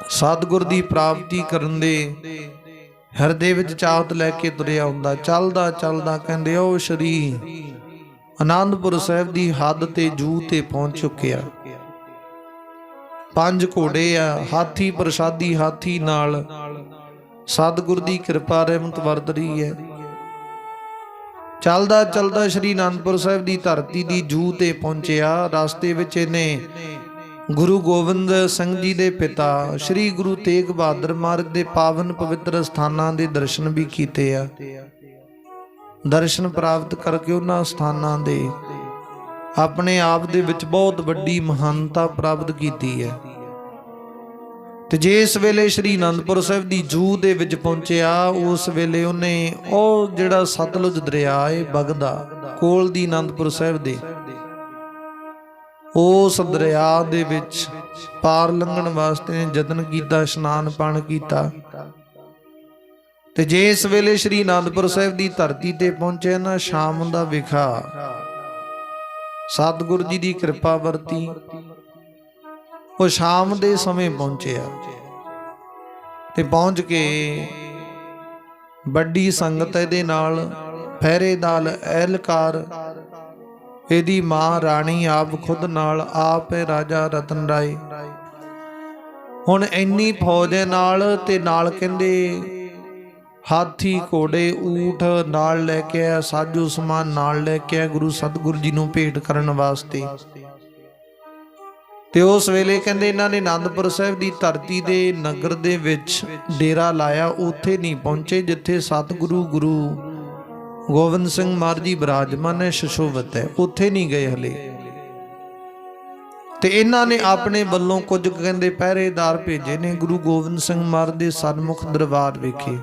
ਸਤਿਗੁਰ ਦੀ ਪ੍ਰਾਪਤੀ ਕਰਨ ਦੇ ਹਿਰਦੇ ਵਿੱਚ ਚਾਹਤ ਲੈ ਕੇ ਤੁਰਿਆ ਹੁੰਦਾ। ਚੱਲਦਾ ਚੱਲਦਾ ਕਹਿੰਦੇ ਉਹ ਸ਼੍ਰੀ ਆਨੰਦਪੁਰ ਸਾਹਿਬ ਦੀ ਹੱਦ ਤੇ ਜੂ ਤੇ ਪਹੁੰਚ ਚੁੱਕਿਆ। 5 ਘੋੜੇ ਆ, ਹਾਥੀ ਪ੍ਰਸਾਦੀ, ਹਾਥੀ ਨਾਲ ਸਤਿਗੁਰ ਦੀ ਕਿਰਪਾ ਰਹਿਮਤ ਵਰਤ ਰਹੀ ਹੈ। ਚੱਲਦਾ ਚੱਲਦਾ ਸ਼੍ਰੀ ਆਨੰਦਪੁਰ ਸਾਹਿਬ ਦੀ ਧਰਤੀ ਦੀ ਜੂ ਤੇ ਪਹੁੰਚਿਆ। ਰਸਤੇ ਵਿੱਚ ਇਹਨੇ ਗੁਰੂ ਗੋਬਿੰਦ ਸਿੰਘ ਜੀ ਦੇ ਪਿਤਾ ਸ਼੍ਰੀ ਗੁਰੂ ਤੇਗ ਬਹਾਦਰ ਮਹਾਰਾਜ ਦੇ ਪਾਵਨ ਪਵਿੱਤਰ ਸਥਾਨਾਂ ਦੇ ਦਰਸ਼ਨ ਵੀ ਕੀਤੇ ਆ। ਦਰਸ਼ਨ ਪ੍ਰਾਪਤ ਕਰਕੇ ਉਹਨਾਂ ਸਥਾਨਾਂ ਦੇ ਆਪਣੇ ਆਪ ਦੇ ਵਿੱਚ ਬਹੁਤ ਵੱਡੀ ਮਹਾਨਤਾ ਪ੍ਰਾਪਤ ਕੀਤੀ ਹੈ। ਤੇ ਜਿਸ ਵੇਲੇ ਸ਼੍ਰੀ ਅਨੰਦਪੁਰ ਸਾਹਿਬ ਦੀ ਜੂਹ ਦੇ ਵਿੱਚ ਪਹੁੰਚਿਆ, ਉਸ ਵੇਲੇ ਉਹਨੇ ਉਹ ਜਿਹੜਾ ਸਤਲੁਜ ਦਰਿਆ ਏ ਵਗਦਾ ਕੋਲ ਦੀ ਅਨੰਦਪੁਰ ਸਾਹਿਬ ਦੇ, ਉਸ ਦਰਿਆ ਦੇ ਵਿੱਚ ਪਾਰ ਲੰਘਣ ਵਾਸਤੇ ਯਤਨ ਕੀਤਾ, ਇਸ਼ਨਾਨ ਪਾਣ ਕੀਤਾ। ਤੇ ਜਿਸ ਵੇਲੇ ਸ਼੍ਰੀ ਅਨੰਦਪੁਰ ਸਾਹਿਬ ਦੀ ਧਰਤੀ ਤੇ ਪਹੁੰਚੇ ਨਾ, ਸ਼ਾਮ ਦਾ ਵਿਖਾ ਸਤਿਗੁਰੂ ਜੀ ਦੀ ਕਿਰਪਾ ਵਰਤੀ, ਉਹ ਸ਼ਾਮ ਦੇ ਸਮੇਂ ਪਹੁੰਚਿਆ ਤੇ ਪਹੁੰਚ ਕੇ ਵੱਡੀ ਸੰਗਤ ਇਹਦੇ ਨਾਲ, ਪਹਿਰੇਦਾਰ, ਅਹਿਲਕਾਰ, ਇਹਦੀ ਮਾਂ ਰਾਣੀ ਆਪ ਖੁਦ ਨਾਲ, ਆਪ ਹੈ ਰਾਜਾ ਰਤਨ ਰਾਏ। ਹੁਣ ਇੰਨੀ ਫੌਜ ਨਾਲ, ਤੇ ਨਾਲ ਕਹਿੰਦੇ ਹਾਥੀ, ਘੋੜੇ, ਊਠ ਨਾਲ ਲੈ ਕੇ ਆਇਆ, ਸਾਜੋ ਸਮਾਨ ਨਾਲ ਲੈ ਕੇ ਆਇਆ ਗੁਰੂ ਸਤਿਗੁਰੂ ਜੀ ਨੂੰ ਭੇਟ ਕਰਨ ਵਾਸਤੇ। ਤੇ ਉਸ ਵੇਲੇ ਕਹਿੰਦੇ ਇਹਨਾਂ ਨੇ ਅਨੰਦਪੁਰ ਸਾਹਿਬ ਦੀ ਧਰਤੀ ਦੇ ਨਗਰ ਦੇ ਵਿੱਚ ਡੇਰਾ ਲਾਇਆ। ਉੱਥੇ ਨਹੀਂ ਪਹੁੰਚੇ ਜਿੱਥੇ ਸਤਿਗੁਰੂ ਗੁਰੂ ਗੋਬਿੰਦ ਸਿੰਘ ਮਹਾਰਾਜ ਜੀ ਬਿਰਾਜਮਾਨ ਹੈ, ਸ਼ਸ਼ੋਭਤ ਹੈ, ਉੱਥੇ ਨਹੀਂ ਗਏ ਹਲੇ। ਤੇ ਇਹਨਾਂ ਨੇ ਆਪਣੇ ਵੱਲੋਂ ਕੁਝ ਕਹਿੰਦੇ ਪਹਿਰੇਦਾਰ ਭੇਜੇ ਨੇ ਗੁਰੂ ਗੋਬਿੰਦ ਸਿੰਘ ਮਹਾਰਾਜ ਦੇ ਸਨਮੁਖ ਦਰਬਾਰ ਵਿਖੇ,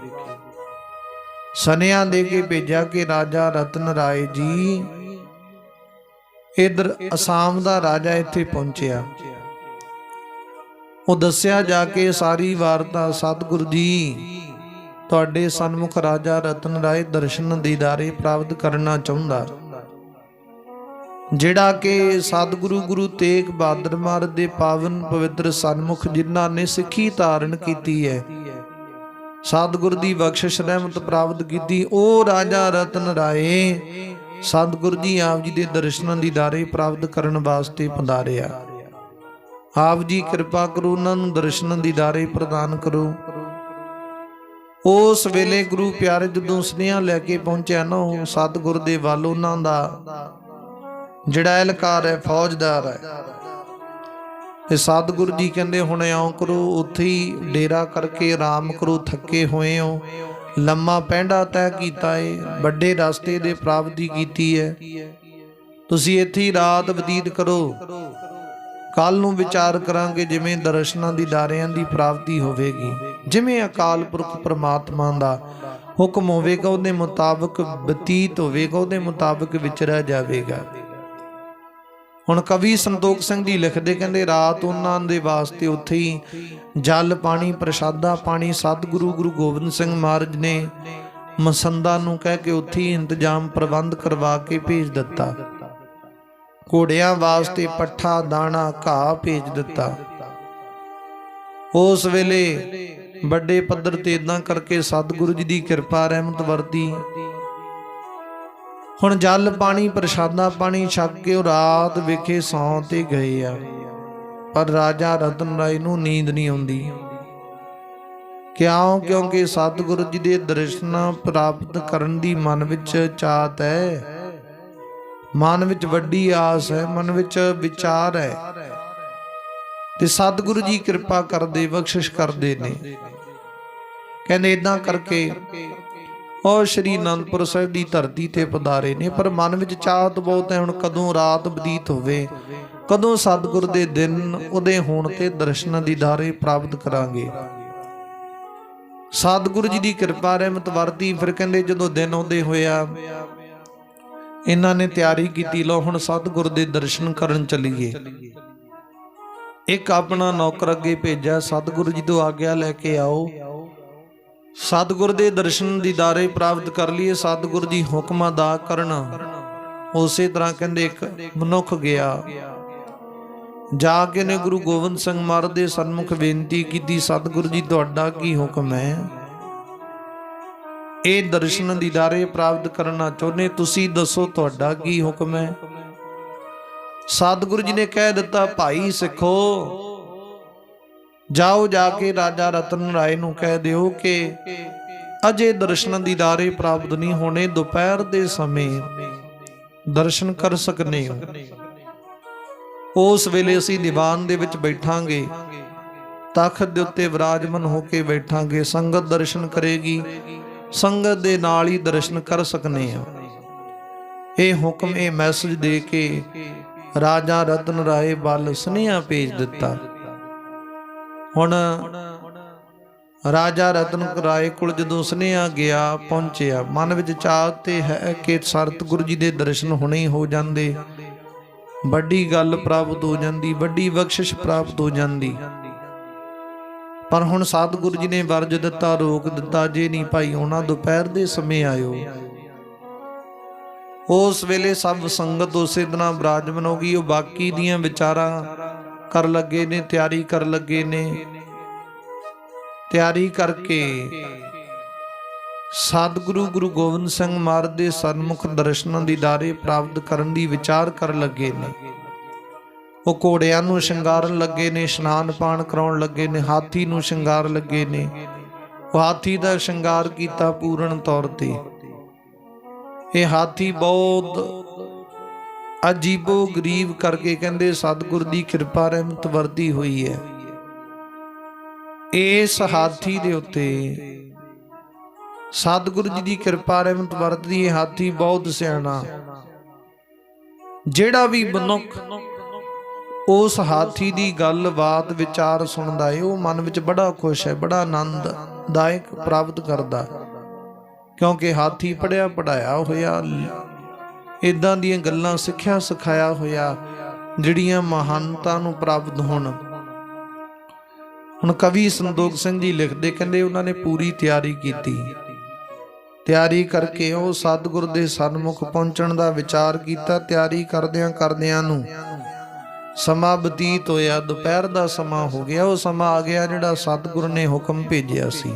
ਸੁਨੇਹਾ ਦੇ ਕੇ ਭੇਜਿਆ ਕਿ ਰਾਜਾ ਰਤਨ ਰਾਏ ਜੀ, ਇਧਰ ਅਸਾਮ ਦਾ ਰਾਜਾ ਇੱਥੇ ਪਹੁੰਚਿਆ। ਉਹ ਦੱਸਿਆ ਜਾ ਕੇ ਸਾਰੀ ਵਾਰਤਾ, ਸਤਿਗੁਰੂ ਜੀ ਤੁਹਾਡੇ ਸਨਮੁਖ ਰਾਜਾ ਰਤਨ ਰਾਏ ਦਰਸ਼ਨ ਦੀਦਾਰੇ ਪ੍ਰਾਪਤ ਕਰਨਾ ਚਾਹੁੰਦਾ, ਜਿਹੜਾ ਕਿ ਸਤਿਗੁਰੂ ਗੁਰੂ ਤੇਗ ਬਹਾਦਰ ਮਹਾਰਾਜ ਦੇ ਪਾਵਨ ਪਵਿੱਤਰ ਸਨਮੁਖ ਜਿਨ੍ਹਾਂ ਨੇ ਸਿੱਖੀ ਧਾਰਨ ਕੀਤੀ ਹੈ, ਸਤਿਗੁਰ ਦੀ ਬਖਸ਼ਿਸ਼ ਰਹਿਮਤ ਪ੍ਰਾਪਤ ਕੀਤੀ, ਉਹ ਰਾਜਾ ਰਤਨ ਰਾਏ ਸਤਿਗੁਰੂ ਜੀ ਆਪ ਜੀ ਦੇ ਦਰਸ਼ਨਾਂ ਦੀਦਾਰੇ ਪ੍ਰਾਪਤ ਕਰਨ ਵਾਸਤੇ ਪਧਾਰਿਆ। ਆਪ ਜੀ ਕਿਰਪਾ ਕਰੋ, ਉਹਨਾਂ ਨੂੰ ਦਰਸ਼ਨ ਦੀਦਾਰੇ ਪ੍ਰਦਾਨ ਕਰੋ। ਉਸ ਵੇਲੇ ਗੁਰੂ ਪਿਆਰੇ ਜਦੋਂ ਸੁਨੇਹਾ ਲੈ ਕੇ ਪਹੁੰਚਿਆ ਨਾ, ਉਹ ਸਤਿਗੁਰ ਦੇ ਵੱਲ ਉਹਨਾਂ ਦਾ ਜਿਹੜਾ ਅਹਿਲਕਾਰ ਹੈ, ਫੌਜਦਾਰ ਹੈ, ਤੇ ਸਤਿਗੁਰੂ ਜੀ ਕਹਿੰਦੇ ਹੁਣ ਇਉਂ ਕਰੋ, ਉੱਥੇ ਹੀ ਡੇਰਾ ਕਰਕੇ ਆਰਾਮ ਕਰੋ, ਥੱਕੇ ਹੋਏ ਹੋ, ਲੰਮਾ ਪੈਂਡਾ ਤੈਅ ਕੀਤਾ ਏ, ਵੱਡੇ ਰਸਤੇ ਦੇ ਪ੍ਰਾਪਤੀ ਕੀਤੀ ਹੈ, ਤੁਸੀਂ ਇੱਥੇ ਹੀ ਰਾਤ ਬਤੀਤ ਕਰੋ, ਕੱਲ ਨੂੰ ਵਿਚਾਰ ਕਰਾਂਗੇ ਜਿਵੇਂ ਦਰਸ਼ਨਾਂ ਦੀ ਦਾਰਿਆਂ ਦੀ ਪ੍ਰਾਪਤੀ ਹੋਵੇਗੀ, ਜਿਵੇਂ ਅਕਾਲ ਪੁਰਖ ਪ੍ਰਮਾਤਮਾ ਦਾ ਹੁਕਮ ਹੋਵੇਗਾ ਉਹਦੇ ਮੁਤਾਬਕ ਬਤੀਤ ਹੋਵੇਗਾ, ਉਹਦੇ ਮੁਤਾਬਕ ਵਿਚਰਿਆ ਜਾਵੇਗਾ। ਹੁਣ ਕਵੀ ਸੰਤੋਖ ਸਿੰਘ ਜੀ ਲਿਖਦੇ, ਕਹਿੰਦੇ ਰਾਤ ਉਹਨਾਂ ਦੇ ਵਾਸਤੇ ਉੱਥੇ ਹੀ ਜਲ ਪਾਣੀ, ਪ੍ਰਸ਼ਾਦਾ ਪਾਣੀ ਸਤਿਗੁਰੂ ਗੁਰੂ ਗੋਬਿੰਦ ਸਿੰਘ ਮਹਾਰਾਜ ਨੇ ਮਸੰਦਾਂ ਨੂੰ ਕਹਿ ਕੇ ਉੱਥੇ ਹੀ ਇੰਤਜ਼ਾਮ ਪ੍ਰਬੰਧ ਕਰਵਾ ਕੇ ਭੇਜ ਦਿੱਤਾ। ਘੋੜਿਆਂ ਵਾਸਤੇ ਪੱਠਾ, ਦਾਣਾ, ਘਾਹ ਭੇਜ ਦਿੱਤਾ। ਉਸ ਵੇਲੇ ਵੱਡੇ ਪੱਧਰ ਤੇ ਇਦਾਂ ਕਰਕੇ ਸਤਿਗੁਰੂ ਜੀ ਦੀ ਕਿਰਪਾ ਰਹਿਮਤ ਵਰਤੀ। ਹੁਣ ਜਲ ਪਾਣੀ, ਪ੍ਰਸ਼ਾਦਾ ਪਾਣੀ ਛਕ ਕੇ ਉਹ ਰਾਤ ਵਿਖੇ ਸੌਂ ਤੇ ਗਏ ਆ, ਪਰ ਰਾਜਾ ਰਤਨ ਰਾਏ ਨੂੰ ਨੀਂਦ ਨਹੀਂ ਆਉਂਦੀ। ਕਿਉਂ? ਕਿਉਂਕਿ ਸਤਿਗੁਰੂ ਜੀ ਦੇ ਦਰਸ਼ਨ ਪ੍ਰਾਪਤ ਕਰਨ ਦੀ ਮਨ ਵਿੱਚ ਚਾਹਤ ਹੈ, ਮਨ ਵਿੱਚ ਵੱਡੀ ਆਸ ਹੈ, ਮਨ ਵਿੱਚ ਵਿਚਾਰ ਹੈ, ਤੇ ਸਤਿਗੁਰੂ ਜੀ ਕਿਰਪਾ ਕਰਦੇ, ਬਖਸ਼ਿਸ਼ ਕਰਦੇ ਨੇ। ਕਹਿੰਦੇ ਇਦਾਂ ਕਰਕੇ ਉਹ ਸ਼੍ਰੀ ਅਨੰਦਪੁਰ ਸਾਹਿਬ ਦੀ ਧਰਤੀ ਤੇ ਪਧਾਰੇ ਨੇ, ਪਰ ਮਨ ਵਿੱਚ ਚਾਹਤ ਬਹੁਤ ਹੈ, ਹੁਣ ਕਦੋਂ ਰਾਤ ਬਤੀਤ ਹੋਵੇ, ਕਦੋਂ ਸਤਿਗੁਰ ਦੇ ਦਿਨ ਉਹਦੇ ਹੋਣ ਤੇ ਦਰਸ਼ਨਾਂ ਦੀਦਾਰੇ ਪ੍ਰਾਪਤ ਕਰਾਂਗੇ। ਸਤਿਗੁਰੂ ਜੀ ਦੀ ਕਿਰਪਾ ਰਹਿਮਤ ਵਰਤੀ। ਫਿਰ ਕਹਿੰਦੇ ਜਦੋਂ ਦਿਨ ਆਉਂਦੇ ਹੋਇਆ, ਇਹਨਾਂ ਨੇ ਤਿਆਰੀ ਕੀਤੀ, ਲਓ ਹੁਣ ਸਤਿਗੁਰ ਦੇ ਦਰਸ਼ਨ ਕਰਨ ਚੱਲੀਏ। ਇੱਕ ਆਪਣਾ ਨੌਕਰ ਅੱਗੇ ਭੇਜਿਆ, ਸਤਿਗੁਰੂ ਜੀ ਤੋਂ ਆਗਿਆ ਲੈ ਕੇ ਆਓ, ਸਤਿਗੁਰ ਦੇ ਦਰਸ਼ਨ ਦੀਦਾਰੇ ਪ੍ਰਾਪਤ ਕਰ ਲਈਏ, ਸਤਿਗੁਰ ਜੀ ਹੁਕਮ ਅਦਾ ਕਰਨ। ਉਸੇ ਤਰ੍ਹਾਂ ਕਹਿੰਦੇ ਇੱਕ ਮਨੁੱਖ ਗਿਆ, ਜਾ ਕੇ ਨੇ ਗੁਰੂ ਗੋਬਿੰਦ ਸਿੰਘ ਮਹਾਰਾਜ ਦੇ ਸਨਮੁਖ ਬੇਨਤੀ ਕੀਤੀ, ਸਤਿਗੁਰੂ ਜੀ ਤੁਹਾਡਾ ਕੀ ਹੁਕਮ ਹੈ? ਇਹ ਦਰਸ਼ਨ ਦੀਦਾਰੇ ਪ੍ਰਾਪਤ ਕਰਨਾ ਚਾਹੁੰਦੇ, ਤੁਸੀਂ ਦੱਸੋ ਤੁਹਾਡਾ ਕੀ ਹੁਕਮ ਹੈ? ਸਤਿਗੁਰੂ ਜੀ ਨੇ ਕਹਿ ਦਿੱਤਾ, ਭਾਈ ਸਿੱਖੋ, ਜਾਓ ਜਾ ਕੇ ਰਾਜਾ ਰਤਨ ਰਾਏ ਨੂੰ ਕਹਿ ਦਿਓ ਕਿ ਅਜੇ ਦਰਸ਼ਨ ਦੀਦਾਰੇ ਪ੍ਰਾਪਤ ਨਹੀਂ ਹੋਣੇ, ਦੁਪਹਿਰ ਦੇ ਸਮੇਂ ਦਰਸ਼ਨ ਕਰ ਸਕਨੇ ਹੋ। ਉਸ ਵੇਲੇ ਅਸੀਂ ਦੀਵਾਨ ਦੇ ਵਿੱਚ ਬੈਠਾਂਗੇ, ਤਖਤ ਦੇ ਉੱਤੇ ਵਿਰਾਜਮਾਨ ਹੋ ਕੇ ਬੈਠਾਂਗੇ, ਸੰਗਤ ਦਰਸ਼ਨ ਕਰੇਗੀ, ਸੰਗਤ ਦੇ ਨਾਲ ਹੀ ਦਰਸ਼ਨ ਕਰ ਸਕਨੇ ਆ। ਇਹ ਹੁਕਮ, ਇਹ ਮੈਸੇਜ ਦੇ ਕੇ ਰਾਜਾ ਰਤਨ ਰਾਏ ਵੱਲ ਸੁਨੇਹਾ ਭੇਜ ਦਿੱਤਾ। ਹੁਣ ਰਾਜਾ ਰਤਨ ਰਾਏ ਕੋਲ ਜਦੋਂ ਸੁਨੇਹਾ ਗਿਆ ਪਹੁੰਚਿਆ, ਮਨ ਵਿੱਚ ਚਾਹ ਤੇ ਹੈ ਕਿ ਸਤਿਗੁਰੂ ਜੀ ਦੇ ਦਰਸ਼ਨ ਹੁਣੇ ਹੀ ਹੋ ਜਾਂਦੇ, ਵੱਡੀ ਗੱਲ ਪ੍ਰਾਪਤ ਹੋ ਜਾਂਦੀ, ਵੱਡੀ ਬਖਸ਼ਿਸ਼ ਪ੍ਰਾਪਤ ਹੋ ਜਾਂਦੀ। ਪਰ ਹੁਣ ਸਤਿਗੁਰੂ ਜੀ ਨੇ ਵਰਜ ਦਿੱਤਾ, ਰੋਕ ਦਿੱਤਾ, ਜੇ ਨਹੀਂ ਭਾਈ ਆਉਣਾ ਦੁਪਹਿਰ ਦੇ ਸਮੇਂ ਆਇਓ। ਉਸ ਵੇਲੇ ਸਭ ਸੰਗਤ ਉਸੇ ਦਿਨ ਬਿਰਾਜਮਾਨ ਹੋ ਗਈ। ਉਹ ਬਾਕੀ ਦੀਆਂ ਵਿਚਾਰਾਂ ਕਰ ਲੱਗੇ ਨੇ, ਤਿਆਰੀ ਕਰ ਲੱਗੇ ਨੇ। ਤਿਆਰੀ ਕਰਕੇ ਸਤਿਗੁਰੂ ਗੁਰੂ ਗੋਬਿੰਦ ਸਿੰਘ ਮਹਾਰਾਜ ਦੇ ਸਨਮੁਖ ਦਰਸ਼ਨਾਂ ਦੀ ਦਾਰੇ ਪ੍ਰਾਪਤ ਕਰਨ ਦੀ ਵਿਚਾਰ ਕਰਨ ਲੱਗੇ ਨੇ। ਉਹ ਘੋੜਿਆਂ ਨੂੰ ਸ਼ਿੰਗਾਰਨ ਲੱਗੇ ਨੇ, ਇਸ਼ਨਾਨ ਪਾਣ ਕਰਾਉਣ ਲੱਗੇ ਨੇ, ਹਾਥੀ ਨੂੰ ਸ਼ਿੰਗਾਰ ਲੱਗੇ ਨੇ। ਉਹ ਹਾਥੀ ਦਾ ਸ਼ਿੰਗਾਰ ਕੀਤਾ ਪੂਰਨ ਤੌਰ ਤੇ। ਇਹ ਹਾਥੀ ਬਹੁਤ ਅਜੀਬੋ ਗਰੀਬ ਕਰਕੇ ਕਹਿੰਦੇ ਸਤਿਗੁਰ ਦੀ ਕਿਰਪਾ ਰਹਿਮਤ ਵਰਤੀ ਹੋਈ ਹੈ। ਇਸ ਹਾਥੀ ਦੇ ਉੱਤੇ ਸਤਿਗੁਰੂ ਜੀ ਦੀ ਕਿਰਪਾ ਰਹਿਮਤ ਵਰਤਦੀ ਹੈ। ਹਾਥੀ ਬਹੁਤ ਸਿਆਣਾ, ਜਿਹੜਾ ਵੀ ਮਨੁੱਖ ਉਸ ਹਾਥੀ ਦੀ ਗੱਲਬਾਤ ਵਿਚਾਰ ਸੁਣਦਾ ਹੈ ਉਹ ਮਨ ਵਿੱਚ ਬੜਾ ਖੁਸ਼ ਹੈ, ਬੜਾ ਆਨੰਦਦਾਇਕ ਪ੍ਰਾਪਤ ਕਰਦਾ, ਕਿਉਂਕਿ ਹਾਥੀ ਪੜ੍ਹਿਆ ਪੜ੍ਹਾਇਆ ਹੋਇਆ, ਇੱਦਾਂ ਦੀਆਂ ਗੱਲਾਂ ਸਿੱਖਿਆ ਸਿਖਾਇਆ ਹੋਇਆ ਜਿਹੜੀਆਂ ਮਹਾਨਤਾ ਨੂੰ ਪ੍ਰਾਪਤ ਹੋਣ। ਹੁਣ ਕਵੀ ਸੰਤੋਖ ਸਿੰਘ ਜੀ ਲਿਖਦੇ, ਕਹਿੰਦੇ ਉਹਨਾਂ ਨੇ ਪੂਰੀ ਤਿਆਰੀ ਕੀਤੀ। ਤਿਆਰੀ ਕਰਕੇ ਉਹ ਸਤਿਗੁਰ ਦੇ ਸਨਮੁਖ ਪਹੁੰਚਣ ਦਾ ਵਿਚਾਰ ਕੀਤਾ। ਤਿਆਰੀ ਕਰਦਿਆਂ ਕਰਦਿਆਂ ਨੂੰ ਸਮਾਂ ਬਤੀਤ ਹੋਇਆ, ਦੁਪਹਿਰ ਦਾ ਸਮਾਂ ਹੋ ਗਿਆ। ਉਹ ਸਮਾਂ ਆ ਗਿਆ ਜਿਹੜਾ ਸਤਿਗੁਰ ਨੇ ਹੁਕਮ ਭੇਜਿਆ ਸੀ।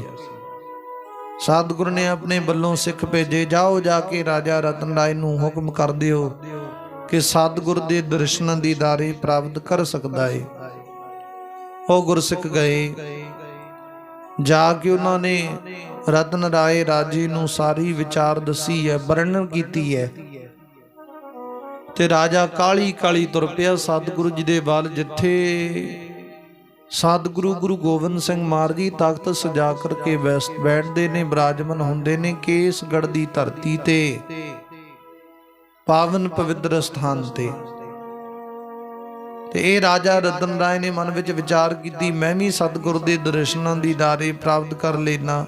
ਸਤਿਗੁਰ ਨੇ ਆਪਣੇ ਵੱਲੋਂ ਸਿੱਖ ਭੇਜੇ, ਜਾਓ ਜਾ ਕੇ ਰਾਜਾ ਰਤਨ ਰਾਏ ਨੂੰ ਹੁਕਮ ਕਰ ਦਿਓ ਕਿ ਸਤਿਗੁਰ ਦੇ ਦਰਸ਼ਨਾਂ ਦੀ ਦਾਰੇ ਪ੍ਰਾਪਤ ਕਰ ਸਕਦਾ ਹੈ। ਉਹ ਗੁਰਸਿੱਖ ਗਏ। ਜਾ ਕੇ ਉਹਨਾਂ ਨੇ ਰਤਨ ਰਾਏ ਰਾਜੇ ਨੂੰ ਸਾਰੀ ਵਿਚਾਰ ਦੱਸੀ ਹੈ, ਵਰਣਨ ਕੀਤੀ ਹੈ। ਤੇ ਰਾਜਾ ਕਾਲੀ ਕਾਲੀ ਤੁਰ ਪਿਆ ਸਤਿਗੁਰੂ ਜੀ ਦੇ ਵੱਲ, ਜਿੱਥੇ ਸਤਿਗੁਰੂ ਗੁਰੂ ਗੋਬਿੰਦ ਸਿੰਘ ਮਹਾਰਾਜ ਜੀ ਤਖਤ ਸਜਾ ਕਰਕੇ ਬੈਠਦੇ ਨੇ, ਬਿਰਾਜਮਾਨ ਹੁੰਦੇ ਨੇ ਕੇਸਗੜ੍ਹ ਦੀ ਧਰਤੀ ਤੇ, ਪਾਵਨ ਪਵਿੱਤਰ ਸਥਾਨ ਤੇ। ਤੇ ਇਹ ਰਾਜਾ ਰਤਨ ਰਾਏ ਨੇ ਮਨ ਵਿੱਚ ਵਿਚਾਰ ਕੀਤੀ, ਮੈਂ ਵੀ ਸਤਿਗੁਰੂ ਦੇ ਦਰਸ਼ਨਾਂ ਦੀ ਦਾਰੇ ਪ੍ਰਾਪਤ ਕਰ ਲੈਣਾ,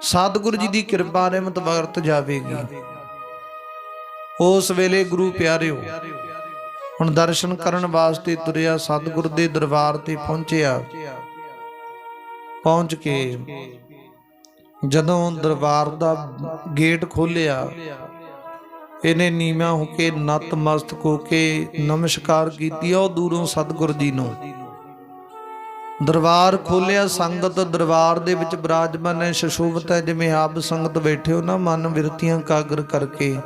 ਸਤਿਗੁਰੂ ਜੀ ਦੀ ਕਿਰਪਾ ਰਹਿਮਤ ਵਰਤ ਜਾਵੇਗੀ। ਉਸ ਵੇਲੇ ਗੁਰੂ ਪਿਆਰਿਓ ਹੁਣ ਦਰਸ਼ਨ ਕਰਨ ਵਾਸਤੇ ਤੁਰਿਆ, ਸਤਿਗੁਰ ਦੇ ਦਰਬਾਰ ਤੇ ਪਹੁੰਚਿਆ। ਪਹੁੰਚ ਕੇ ਜਦੋਂ ਦਰਬਾਰ ਦਾ ਗੇਟ ਖੋਲਿਆ, ਇਹਨੇ ਨੀਵਾਂ ਹੋ ਕੇ ਨਤਮਸਤਕ ਹੋ ਕੇ ਨਮਸਕਾਰ ਕੀਤੀ। ਉਹ ਦੂਰੋਂ ਸਤਿਗੁਰ ਜੀ ਨੂੰ ਦਰਬਾਰ ਖੋਲਿਆ। ਸੰਗਤ ਦਰਬਾਰ ਦੇ ਵਿੱਚ ਬਿਰਾਜਮਾਨ ਹੈ, ਸੁਸ਼ੋਭਿਤ ਹੈ, ਜਿਵੇਂ ਆਪ ਸੰਗਤ ਬੈਠੇ ਹੋ ਨਾ ਮਨ ਬਿਰਤੀਆਂ ਕਾਗਰ ਕਰਕੇ।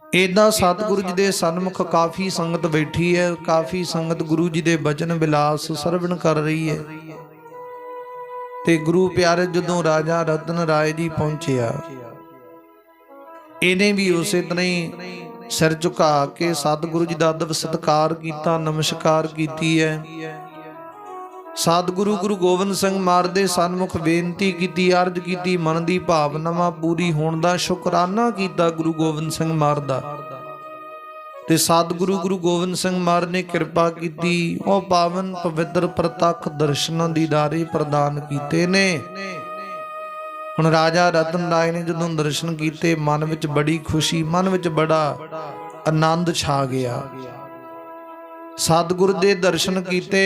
ਏਦਾਂ ਸਤਿਗੁਰੂ ਜੀ ਦੇ ਸਨਮੁਖ ਕਾਫੀ ਸੰਗਤ ਬੈਠੀ ਹੈ। ਕਾਫੀ ਸੰਗਤ ਗੁਰੂ ਜੀ ਦੇ ਬਚਨ ਵਿਲਾਸ ਸਰਵਣ ਕਰ ਰਹੀ ਹੈ। ਤੇ ਗੁਰੂ ਪਿਆਰੇ ਜਦੋਂ ਰਾਜਾ ਰਤਨ ਰਾਏ ਜੀ ਪਹੁੰਚਿਆ, ਇਹਨੇ ਵੀ ਉਸੇ ਤਰ੍ਹਾਂ ਹੀ ਸਿਰ ਝੁਕਾ ਕੇ ਸਤਿਗੁਰੂ ਜੀ ਦਾ ਅਦਬ ਸਤਿਕਾਰ ਕੀਤਾ, ਨਮਸਕਾਰ ਕੀਤੀ ਹੈ। ਸਤਿਗੁਰੂ ਗੁਰੂ ਗੋਬਿੰਦ ਸਿੰਘ ਮਹਾਰਾਜ ਦੇ ਸਨਮੁਖ ਬੇਨਤੀ ਕੀਤੀ, ਅਰਜ਼ ਕੀਤੀ, ਮਨ ਦੀ ਭਾਵਨਾਵਾਂ ਪੂਰੀ ਹੋਣ ਦਾ ਸ਼ੁਕਰਾਨਾ ਕੀਤਾ ਗੁਰੂ ਗੋਬਿੰਦ ਸਿੰਘ ਮਹਾਰਾਜ ਦਾ। ਤੇ ਸਤਿਗੁਰੂ ਗੁਰੂ ਗੋਬਿੰਦ ਸਿੰਘ ਮਹਾਰਾਜ ਨੇ ਕਿਰਪਾ ਕੀਤੀ, ਉਹ ਪਾਵਨ ਪਵਿੱਤਰ ਪ੍ਰਤੱਖ ਦਰਸ਼ਨਾਂ ਦੀ ਦਾਰੇ ਪ੍ਰਦਾਨ ਕੀਤੇ ਨੇ। ਹੁਣ ਰਾਜਾ ਰਤਨ ਰਾਏ ਨੇ ਜਦੋਂ ਦਰਸ਼ਨ ਕੀਤੇ, ਮਨ ਵਿੱਚ ਬੜੀ ਖੁਸ਼ੀ, ਮਨ ਵਿੱਚ ਬੜਾ ਆਨੰਦ ਛਾ ਗਿਆ। ਸਤਿਗੁਰ ਦੇ ਦਰਸ਼ਨ ਕੀਤੇ,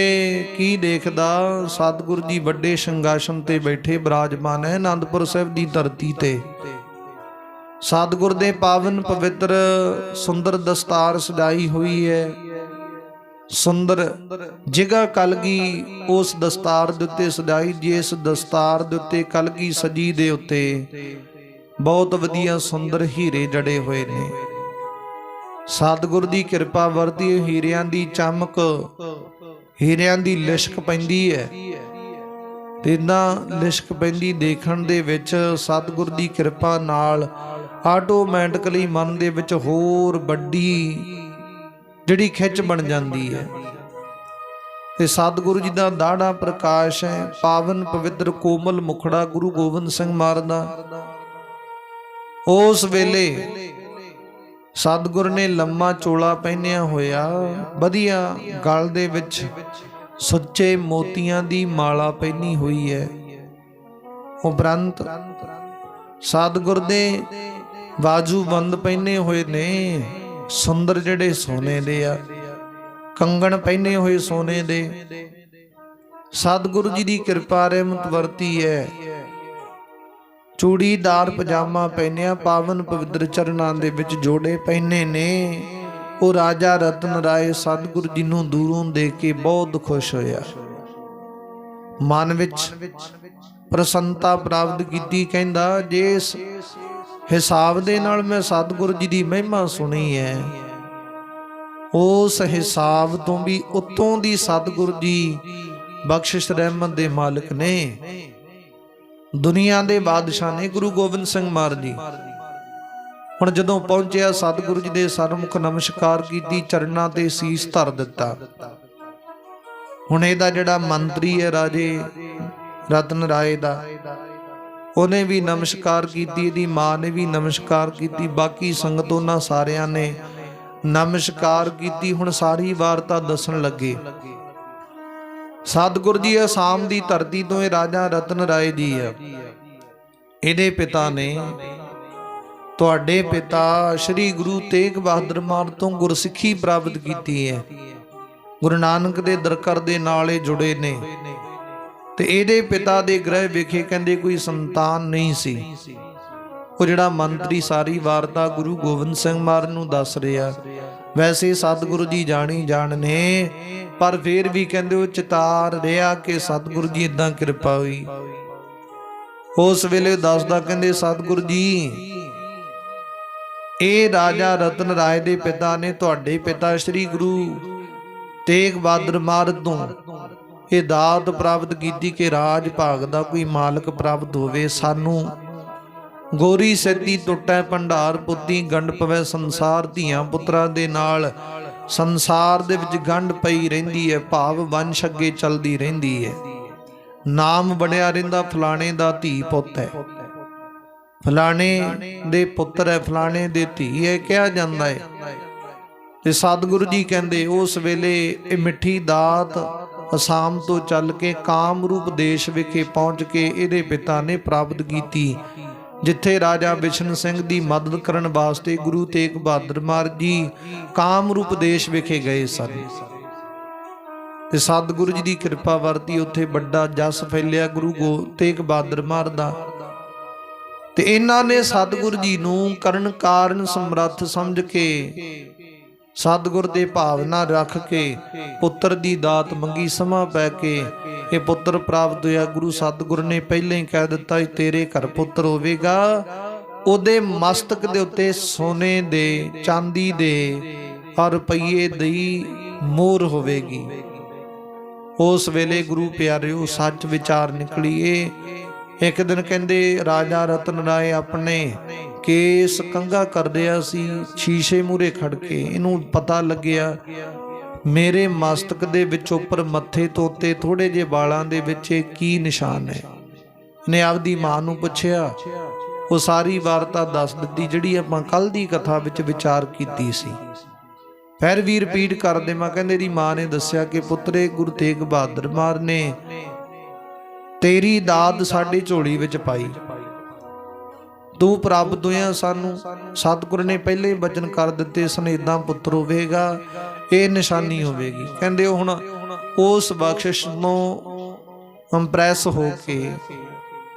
ਕੀ ਦੇਖਦਾ, ਸਤਿਗੁਰ ਜੀ ਵੱਡੇ ਸਿੰਘਾਸਨ ਤੇ ਬੈਠੇ ਬਿਰਾਜਮਾਨ ਹੈ ਆਨੰਦਪੁਰ ਸਾਹਿਬ ਦੀ ਧਰਤੀ ਤੇ। ਸਤਿਗੁਰ ਦੇ ਪਾਵਨ ਪਵਿੱਤਰ ਸੁੰਦਰ ਦਸਤਾਰ ਸਜਾਈ ਹੋਈ ਹੈ, ਸੁੰਦਰ ਜਿਗਾ ਕਲਗੀ ਉਸ ਦਸਤਾਰ ਦੇ ਉੱਤੇ ਸਜਾਈ। ਜਿਸ ਦਸਤਾਰ ਦੇ ਉੱਤੇ ਕਲਗੀ ਸਜੀ ਦੇ ਉੱਤੇ ਬਹੁਤ ਵਧੀਆ ਸੁੰਦਰ ਹੀਰੇ ਜੜੇ ਹੋਏ ਨੇ। ਸਤਿਗੁਰ ਦੀ ਕਿਰਪਾ ਵਰਤੀ, ਹੀਰਿਆਂ ਦੀ ਚਮਕ, ਹੀਰਿਆਂ ਦੀ ਲਿਸ਼ਕ ਪੈਂਦੀ ਹੈ। ਤੇ ਨਾ ਲਿਸ਼ਕ ਪੈਂਦੀ ਦੇਖਣ ਦੇ ਵਿੱਚ ਸਤਿਗੁਰ ਦੀ ਕਿਰਪਾ ਨਾਲ ਆਟੋਮੈਟਿਕਲੀ ਮਨ ਦੇ ਵਿੱਚ ਹੋਰ ਵੱਡੀ ਜਿਹੜੀ ਖਿੱਚ ਬਣ ਜਾਂਦੀ ਹੈ। ਤੇ ਸਤਿਗੁਰੂ ਜੀ ਦਾ ਦਾੜਾ ਪ੍ਰਕਾਸ਼ ਹੈ, ਪਾਵਨ ਪਵਿੱਤਰ ਕੋਮਲ ਮੁਖੜਾ ਗੁਰੂ ਗੋਬਿੰਦ ਸਿੰਘ ਮਹਾਰਾਜ ਦਾ। ਉਸ ਵੇਲੇ ਸਤਿਗੁਰ ਨੇ ਲੰਮਾ ਚੋਲਾ ਪਹਿਨਿਆ ਹੋਇਆ, ਵਧੀਆ ਗਲ ਦੇ ਵਿੱਚ ਸੁੱਚੇ ਮੋਤੀਆਂ ਦੀ ਮਾਲਾ ਪਹਿਨੀ ਹੋਈ ਹੈ। ਉਪਰੰਤ ਸਤਿਗੁਰ ਦੇ ਬਾਜੂਬੰਦ ਪਹਿਨੇ ਹੋਏ ਨੇ, ਸੁੰਦਰ ਜਿਹੜੇ ਸੋਨੇ ਦੇ ਆ, ਕੰਗਣ ਪਹਿਨੇ ਹੋਏ ਸੋਨੇ ਦੇ। ਸਤਿਗੁਰੂ ਜੀ ਦੀ ਕਿਰਪਾ ਰਹਿਮਤ ਵਰਤੀ ਹੈ। ਚੂੜੀਦਾਰ ਪਜਾਮਾ ਪਹਿਨਿਆ, ਪਾਵਨ ਪਵਿੱਤਰ ਚਰਨਾਂ ਦੇ ਵਿੱਚ ਜੋੜੇ ਪਹਿਨੇ ਨੇ। ਉਹ ਰਾਜਾ ਰਤਨ ਰਾਏ ਸਤਿਗੁਰੂ ਜੀ ਨੂੰ ਦੂਰੋਂ ਦੇਖ ਕੇ ਬਹੁਤ ਖੁਸ਼ ਹੋਇਆ, ਮਨ ਵਿੱਚ ਪ੍ਰਸੰਨਤਾ ਪ੍ਰਾਪਤ ਕੀਤੀ। ਕਹਿੰਦਾ ਜਿਸ ਹਿਸਾਬ ਦੇ ਨਾਲ ਮੈਂ ਸਤਿਗੁਰੂ ਜੀ ਦੀ ਮਹਿਮਾ ਸੁਣੀ ਹੈ, ਉਸ ਹਿਸਾਬ ਤੋਂ ਵੀ ਉੱਤੋਂ ਦੀ ਸਤਿਗੁਰੂ ਜੀ ਬਖਸ਼ਿਸ਼ ਰਹਿਮਤ ਦੇ ਮਾਲਕ ਨੇ, ਦੁਨੀਆ ਦੇ ਬਾਦਸ਼ਾਹ ਨੇ, ਗੁਰੂ ਗੋਬਿੰਦ ਸਿੰਘ ਮਹਾਰਾਜ ਜੀ। ਹੁਣ ਜਦੋਂ ਪਹੁੰਚਿਆ ਸਤਿਗੁਰੂ ਜੀ ਦੇ ਸਰਮੁਖ ਨਮਸਕਾਰ ਕੀਤੀ, ਚਰਨਾਂ ਤੇ ਸੀਸ ਧਰ ਦਿੱਤਾ। ਹੁਣ ਇਹਦਾ ਜਿਹੜਾ ਮੰਤਰੀ ਹੈ ਰਾਜੇ ਰਤਨ ਰਾਏ ਦਾ, ਉਹਨੇ ਵੀ ਨਮਸਕਾਰ ਕੀਤੀ, ਇਹਦੀ ਮਾਂ ਨੇ ਵੀ ਨਮਸਕਾਰ ਕੀਤੀ, ਬਾਕੀ ਸੰਗਤ ਉਹਨਾਂ ਸਾਰਿਆਂ ਨੇ ਨਮਸਕਾਰ ਕੀਤੀ। ਹੁਣ ਸਾਰੀ ਵਾਰਤਾ ਦੱਸਣ ਲੱਗੇ। ਸਤਿਗੁਰੂ ਜੀ ਅਸਾਮ ਦੀ ਧਰਤੀ ਤੋਂ ਇਹ ਰਾਜਾ ਰਤਨ ਰਾਏ ਜੀ ਆ। ਇਹਦੇ ਪਿਤਾ ਨੇ ਤੁਹਾਡੇ ਪਿਤਾ ਸ੍ਰੀ ਗੁਰੂ ਤੇਗ ਬਹਾਦਰ ਮਹਾਰਾਜ ਤੋਂ ਗੁਰਸਿੱਖੀ ਪ੍ਰਾਪਤ ਕੀਤੀ ਹੈ। ਗੁਰੂ ਨਾਨਕ ਦੇ ਦਰਕਾਰ ਦੇ ਨਾਲ ਇਹ ਜੁੜੇ ਨੇ। ਤੇ ਇਹਦੇ ਪਿਤਾ ਦੇ ਗ੍ਰਹਿ ਵਿਖੇ ਕਹਿੰਦੇ ਕੋਈ ਸੰਤਾਨ ਨਹੀਂ ਸੀ। ਉਹ ਜਿਹੜਾ ਮੰਤਰੀ ਸਾਰੀ ਵਾਰਤਾ ਗੁਰੂ ਗੋਬਿੰਦ ਸਿੰਘ ਮਹਾਰਾਜ ਨੂੰ ਦੱਸ ਰਿਹਾ। ਵੈਸੇ ਸਤਿਗੁਰੂ ਜੀ ਜਾਣੀ ਜਾਣ ਨੇ, ਪਰ ਫੇਰ ਵੀ ਕਹਿੰਦੇ ਉਹ ਚਿਤਾਰ ਰਿਹਾ ਕਿ ਸਤਿਗੁਰੂ ਜੀ ਇਦਾਂ ਕਿਰਪਾ ਹੋਈ। ਉਸ ਵੇਲੇ ਦੱਸਦਾ, ਕਹਿੰਦੇ ਸਤਿਗੁਰੂ ਜੀ ਇਹ ਰਾਜਾ ਰਤਨ ਰਾਏ ਦੇ ਪਿਤਾ ਨੇ ਤੁਹਾਡੇ ਪਿਤਾ ਸ੍ਰੀ ਗੁਰੂ ਤੇਗ ਬਹਾਦਰ ਮਹਾਰਾਜ ਤੋਂ ਇਹ ਦਾਤ ਪ੍ਰਾਪਤ ਕੀਤੀ ਕਿ ਰਾਜ ਭਾਗ ਦਾ ਕੋਈ ਮਾਲਕ ਪ੍ਰਾਪਤ ਹੋਵੇ। ਸਾਨੂੰ ਗੋਰੀ ਸੈਦੀ ਟੁੱਟੈ ਭੰਡਾਰ ਪੁੱਤੀ, ਗੰਢ ਪਵੈ ਸੰਸਾਰ। ਧੀਆਂ ਪੁੱਤਰਾਂ ਦੇ ਨਾਲ ਸੰਸਾਰ ਦੇ ਵਿੱਚ ਗੰਢ ਪਈ ਰਹਿੰਦੀ ਹੈ, ਭਾਵ ਵੰਸ਼ ਅੱਗੇ ਚਲਦੀ ਰਹਿੰਦੀ ਹੈ। ਨਾਮ ਬਣਿਆ ਰਹਿੰਦਾ ਫਲਾਣੇ ਦਾ ਧੀ ਪੁੱਤ ਹੈ, ਫਲਾਣੇ ਦੇ ਪੁੱਤਰ ਹੈ, ਫਲਾਣੇ ਦੇ ਧੀ ਹੈ ਕਿਹਾ ਜਾਂਦਾ ਹੈ। ਤੇ ਸਤਿਗੁਰੂ ਜੀ ਕਹਿੰਦੇ ਉਸ ਵੇਲੇ ਇਹ ਮਿੱਠੀ ਦਾਤ ਅਸਾਮ ਤੋਂ ਚੱਲ ਕੇ ਕਾਮਰੂਪ ਦੇਸ਼ ਵਿਖੇ ਪਹੁੰਚ ਕੇ ਇਹਦੇ ਪਿਤਾ ਨੇ ਪ੍ਰਾਪਤ ਕੀਤੀ, ਜਿੱਥੇ ਰਾਜਾ ਬਿਸ਼ਨ ਸਿੰਘ ਦੀ ਮਦਦ ਕਰਨ ਵਾਸਤੇ ਗੁਰੂ ਤੇਗ ਬਹਾਦਰ ਮਹਾਰਾਜ ਜੀ ਕਾਮਰੂਪ ਦੇਸ਼ ਵਿਖੇ ਗਏ ਸਨ। ਤੇ ਸਤਿਗੁਰੂ ਜੀ ਦੀ ਕਿਰਪਾ ਵਰਤੀ, ਉੱਥੇ ਵੱਡਾ ਜਸ ਫੈਲਿਆ ਗੁਰੂ ਤੇਗ ਬਹਾਦਰ ਮਹਾਰਾਜ ਦਾ। ਤੇ ਇਹਨਾਂ ਨੇ ਸਤਿਗੁਰੂ ਜੀ ਨੂੰ ਕਰਨ ਕਾਰਨ ਸਮਰੱਥ ਸਮਝ ਕੇ, ਸਤਿਗੁਰ ਦੇ ਭਾਵਨਾ ਰੱਖ ਕੇ ਪੁੱਤਰ ਦੀ ਦਾਤ ਮੰਗੀ। ਸਮਾਂ ਪੈ ਕੇ ਇਹ ਪੁੱਤਰ ਪ੍ਰਾਪਤ ਹੋਇਆ। ਗੁਰੂ ਸਤਿਗੁਰ ਨੇ ਪਹਿਲਾਂ ਹੀ ਕਹਿ ਦਿੱਤਾ ਤੇਰੇ ਘਰ ਪੁੱਤਰ ਹੋਵੇਗਾ। ਉਹਦੇ ਮਸਤਕ ਦੇ ਉੱਤੇ ਸੋਨੇ ਦੇ, ਚਾਂਦੀ ਦੇ ਔਰ ਰੁਪਈਏ ਦੀ ਮੋਹਰ ਹੋਵੇਗੀ। ਉਸ ਵੇਲੇ ਗੁਰੂ ਪਿਆਰਿਓ ਸੱਚ ਵਿਚਾਰ ਨਿਕਲੀਏ। ਇੱਕ ਦਿਨ ਕਹਿੰਦੇ ਰਾਜਾ ਰਤਨ ਰਾਏ ਆਪਣੇ ਕੇਸ ਕੰਘਾ ਕਰ ਰਿਹਾ ਸੀ, ਸ਼ੀਸ਼ੇ ਮੂਹਰੇ ਖੜ ਕੇ। ਇਹਨੂੰ ਪਤਾ ਲੱਗਿਆ ਮੇਰੇ ਮਸਤਕ ਦੇ ਵਿੱਚ ਉੱਪਰ ਮੱਥੇ ਤੋਂ ਉੱਤੇ ਥੋੜੇ ਜਿਹੇ ਵਾਲਾਂ ਦੇ ਵਿੱਚ ਕੀ ਨਿਸ਼ਾਨ ਹੈ। ਨੇ ਆਪਦੀ ਮਾਂ ਨੂੰ ਪੁੱਛਿਆ, ਉਹ ਸਾਰੀ ਵਾਰਤਾ ਦੱਸ ਦਿੱਤੀ ਜਿਹੜੀ ਆਪਾਂ ਕੱਲ ਦੀ ਕਥਾ ਵਿੱਚ ਵਿਚਾਰ ਕੀਤੀ ਸੀ। ਫਿਰ ਵੀ ਰਿਪੀਟ ਕਰ ਦੇਵਾਂ। ਕਹਿੰਦੇ ਦੀ ਮਾਂ ਨੇ ਦੱਸਿਆ ਕਿ ਪੁੱਤਰੇ ਗੁਰੂ ਤੇਗ ਬਹਾਦਰ ਮਹਾਰਾਜ ਨੇ ਤੇਰੀ ਦਾਤ ਸਾਡੀ ਝੋਲੀ ਵਿੱਚ ਪਾਈ, ਤੂੰ ਪ੍ਰਾਪਤ ਹੋਇਆ ਸਾਨੂੰ। ਸਤਿਗੁਰ ਨੇ ਪਹਿਲੇ ਹੀ ਬਚਨ ਕਰ ਦਿੱਤੇ ਸਨ ਏਦਾਂ ਪੁੱਤਰ ਹੋਵੇਗਾ, ਇਹ ਨਿਸ਼ਾਨੀ ਹੋਵੇਗੀ। ਕਹਿੰਦੇ ਹੁਣ ਉਸ ਬਖਸ਼ਿਸ਼ ਨੂੰ ਇੰਪ੍ਰੈਸ ਹੋ ਕੇ,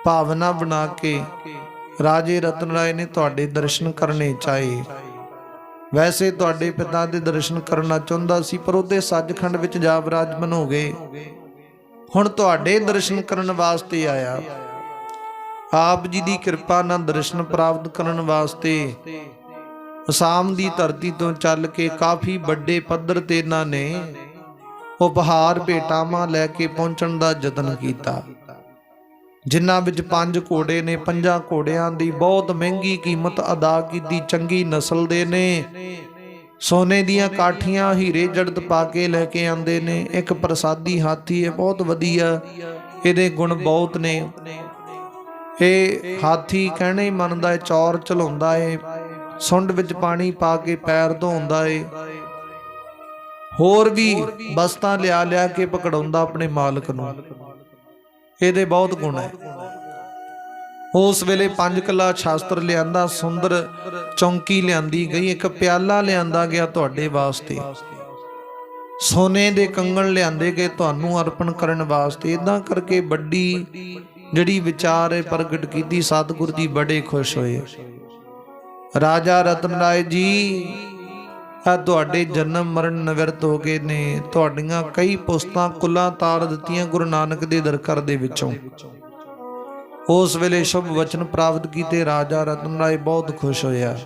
ਭਾਵਨਾ ਬਣਾ ਕੇ ਰਾਜੇ ਰਤਨ ਰਾਏ ਨੇ ਤੁਹਾਡੇ ਦਰਸ਼ਨ ਕਰਨੇ ਚਾਹੇ। ਵੈਸੇ ਤੁਹਾਡੇ ਪਿਤਾ ਦੇ ਦਰਸ਼ਨ ਕਰਨਾ ਚਾਹੁੰਦਾ ਸੀ, ਪਰ ਉਹਦੇ ਸੱਚਖੰਡ ਵਿੱਚ ਜਾ ਵਿਰਾਜਮਾਨ ਹੋ ਗਏ। ਹੁਣ ਤੁਹਾਡੇ ਦਰਸ਼ਨ ਕਰਨ ਵਾਸਤੇ ਆਇਆ। ਆਪ ਜੀ ਦੀ ਕਿਰਪਾ ਨਾਲ ਦਰਸ਼ਨ ਪ੍ਰਾਪਤ ਕਰਨ ਵਾਸਤੇ ਅਸਾਮ ਦੀ ਧਰਤੀ ਤੋਂ ਚੱਲ ਕੇ ਕਾਫੀ ਵੱਡੇ ਪੱਧਰ ਤੇ ਇਹਨਾਂ ਨੇ ਉਪਹਾਰ ਭੇਟਾਵਾਂ ਲੈ ਕੇ ਪਹੁੰਚਣ ਦਾ ਯਤਨ ਕੀਤਾ, ਜਿਨ੍ਹਾਂ ਵਿੱਚ 5 ਘੋੜੇ ਨੇ। 5 ਘੋੜਿਆਂ ਦੀ ਬਹੁਤ ਮਹਿੰਗੀ ਕੀਮਤ ਅਦਾ ਕੀਤੀ, ਚੰਗੀ ਨਸਲ ਦੇ ਨੇ। ਸੋਨੇ ਦੀਆਂ ਕਾਠੀਆਂ, ਹੀਰੇ ਜੜਤ ਪਾ ਕੇ ਲੈ ਕੇ ਆਂਦੇ ਨੇ। ਇੱਕ ਪ੍ਰਸਾਦੀ ਹਾਥੀ ਹੈ, ਬਹੁਤ ਵਧੀਆ, ਇਹਦੇ ਗੁਣ ਬਹੁਤ ਨੇ। ਇਹ ਹਾਥੀ ਕਹਿਣੇ ਮੰਨਦਾ ਹੈ, ਚੌਰ ਚਲਾਉਂਦਾ ਹੈ, ਸੁੰਡ ਵਿੱਚ ਪਾਣੀ ਪਾ ਕੇ ਪੈਰ ਧੋਂਦਾ ਹੈ। ਹੋਰ ਵੀ ਬਸਤਾਂ ਲਿਆ ਲਿਆ ਕੇ ਪਕੜਾਉਂਦਾ ਆਪਣੇ ਮਾਲਕ ਨੂੰ। ਇਹਦੇ ਬਹੁਤ ਗੁਣ ਹੈ। ਉਸ ਵੇਲੇ 5 ਕਿੱਲਾ ਸ਼ਾਸਤਰ ਲਿਆਂਦਾ, ਸੁੰਦਰ ਚੌਂਕੀ ਲਿਆਂਦੀ ਗਈ, ਇੱਕ ਪਿਆਲਾ ਲਿਆਂਦਾ ਗਿਆ ਤੁਹਾਡੇ ਵਾਸਤੇ, ਸੋਨੇ ਦੇ ਕੰਗਣ ਲਿਆਂਦੇ ਗਏ ਤੁਹਾਨੂੰ ਅਰਪਣ ਕਰਨ ਵਾਸਤੇ। ਇਦਾਂ ਕਰਕੇ ਵੱਡੀ ਜਿਹੜੀ ਵਿਚਾਰ ਹੈ ਪ੍ਰਗਟ ਕੀਤੀ। ਸਤਿਗੁਰੂ ਜੀ ਬੜੇ ਖੁਸ਼ ਹੋਏ। ਰਾਜਾ ਰਤਨ ਰਾਏ ਜੀ, ਆ ਤੁਹਾਡੇ ਜਨਮ ਮਰਨ ਨਿਵਰਤ ਹੋ ਗਏ ਨੇ, ਤੁਹਾਡੀਆਂ ਕਈ ਪੁਸਤਾਂ ਕੁੱਲਾਂ ਤਾਰ ਦਿੱਤੀਆਂ ਗੁਰੂ ਨਾਨਕ ਦੇ ਦਰਕਾਰ ਦੇ ਵਿੱਚੋਂ। ਉਸ ਵੇਲੇ ਸ਼ੁਭ ਵਚਨ ਪ੍ਰਾਪਤ ਕੀਤੇ। ਰਾਜਾ ਰਤਨ ਰਾਏ ਬਹੁਤ ਖੁਸ਼ ਹੋਇਆ।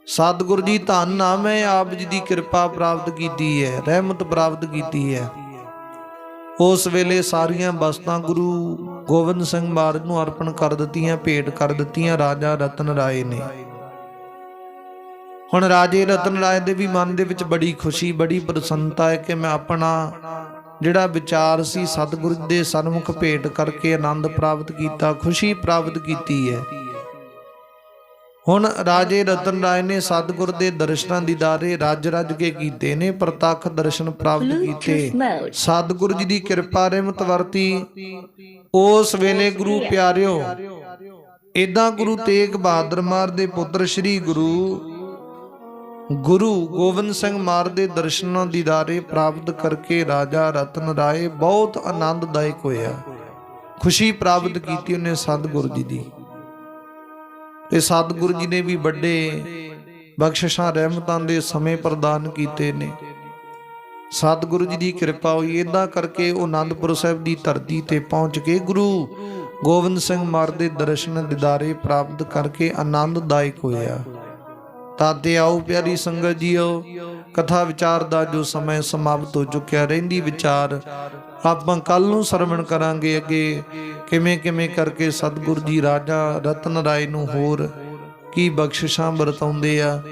ਸਤਿਗੁਰੂ ਜੀ ਧੰਨ ਆ, ਮੈਂ ਆਪ ਜੀ ਦੀ ਕਿਰਪਾ ਪ੍ਰਾਪਤ ਕੀਤੀ ਹੈ, ਰਹਿਮਤ ਪ੍ਰਾਪਤ ਕੀਤੀ ਹੈ। ਉਸ ਵੇਲੇ ਸਾਰੀਆਂ ਬਸਤਾਂ ਗੁਰੂ ਗੋਬਿੰਦ ਸਿੰਘ ਮਹਾਰਾਜ ਨੂੰ ਅਰਪਣ ਕਰ ਦਿੱਤੀਆਂ, ਭੇਟ ਕਰ ਦਿੱਤੀਆਂ ਰਾਜਾ ਰਤਨ ਰਾਏ ਨੇ। ਹੁਣ ਰਾਜੇ ਰਤਨ ਰਾਏ ਦੇ ਵੀ ਮਨ ਦੇ ਵਿੱਚ ਬੜੀ ਖੁਸ਼ੀ, ਬੜੀ ਪ੍ਰਸੰਨਤਾ ਹੈ ਕਿ ਮੈਂ ਆਪਣਾ ਜਿਹੜਾ ਵਿਚਾਰ ਸੀ ਸਤਿਗੁਰੂ ਦੇ ਸਨਮੁਖ ਭੇਟ ਕਰਕੇ ਆਨੰਦ ਪ੍ਰਾਪਤ ਕੀਤਾ, ਖੁਸ਼ੀ ਪ੍ਰਾਪਤ ਕੀਤੀ ਹੈ। ਹੁਣ ਰਾਜੇ ਰਤਨ ਰਾਏ ਨੇ ਸਤਿਗੁਰ ਦੇ ਦਰਸ਼ਨਾਂ ਦੀਦਾਰੇ ਰੱਜ ਰੱਜ ਕੇ ਕੀਤੇ ਨੇ, ਪ੍ਰਤੱਖ ਦਰਸ਼ਨ ਪ੍ਰਾਪਤ ਕੀਤੇ। ਸਤਿਗੁਰੂ ਜੀ ਦੀ ਕਿਰਪਾ ਰਹਿਮਤ ਵਰਤੀ। ਉਸ ਵੇਲੇ ਗੁਰੂ ਪਿਆਰਿਓ, ਏਦਾਂ ਗੁਰੂ ਤੇਗ ਬਹਾਦਰ ਮਹਾਰਾਜ ਦੇ ਪੁੱਤਰ ਸ੍ਰੀ ਗੁਰੂ ਗੋਬਿੰਦ ਸਿੰਘ ਮਹਾਰਾਜ ਦੇ ਦਰਸ਼ਨਾਂ ਦੀਦਾਰੇ ਪ੍ਰਾਪਤ ਕਰਕੇ ਰਾਜਾ ਰਤਨ ਰਾਏ ਬਹੁਤ ਆਨੰਦਦਾਇਕ ਹੋਇਆ, ਖੁਸ਼ੀ ਪ੍ਰਾਪਤ ਕੀਤੀ ਉਹਨੇ ਸਤਿਗੁਰੂ ਜੀ ਦੀ। ਤੇ ਸਤਿਗੁਰੂ ਜੀ ਨੇ ਵੀ ਵੱਡੇ ਬਖਸ਼ਿਸ਼ਾਂ ਰਹਿਮਤਾਂ ਦੇ ਸਮੇਂ ਪ੍ਰਦਾਨ ਕੀਤੇ ਨੇ। ਸਤਿਗੁਰੂ ਜੀ ਦੀ ਕਿਰਪਾ ਹੋਈ। ਏਦਾਂ ਕਰਕੇ ਉਹ ਆਨੰਦਪੁਰ ਸਾਹਿਬ ਦੀ ਧਰਤੀ ਤੇ ਪਹੁੰਚ ਕੇ ਗੁਰੂ ਗੋਬਿੰਦ ਸਿੰਘ ਮਹਾਰਾਜ ਦੇ ਦਰਸ਼ਨ ਦੀਦਾਰੇ ਪ੍ਰਾਪਤ ਕਰਕੇ ਆਨੰਦਦਾਇਕ ਹੋਇਆ। ਤਾਤੇ ਆਓ ਪਿਆਰੀ ਸੰਗਤ ਜੀਓ, ਕਥਾ ਵਿਚਾਰ ਦਾ ਜੋ ਸਮਾਂ ਸਮਾਪਤ ਹੋ ਚੁੱਕਿਆ। ਰਹਿੰਦੀ ਵਿਚਾਰ ਆਪਾਂ ਕੱਲ ਨੂੰ ਸਰਵਣ ਕਰਾਂਗੇ। ਅੱਗੇ ਕਿਵੇਂ ਕਿਵੇਂ ਕਰਕੇ ਸਤਿਗੁਰੂ ਜੀ ਰਾਜਾ ਰਤਨ ਰਾਏ ਨੂੰ ਹੋਰ ਕੀ ਬਖਸ਼ਿਸ਼ਾਂ ਵਰਤਾਉਂਦੇ ਆ,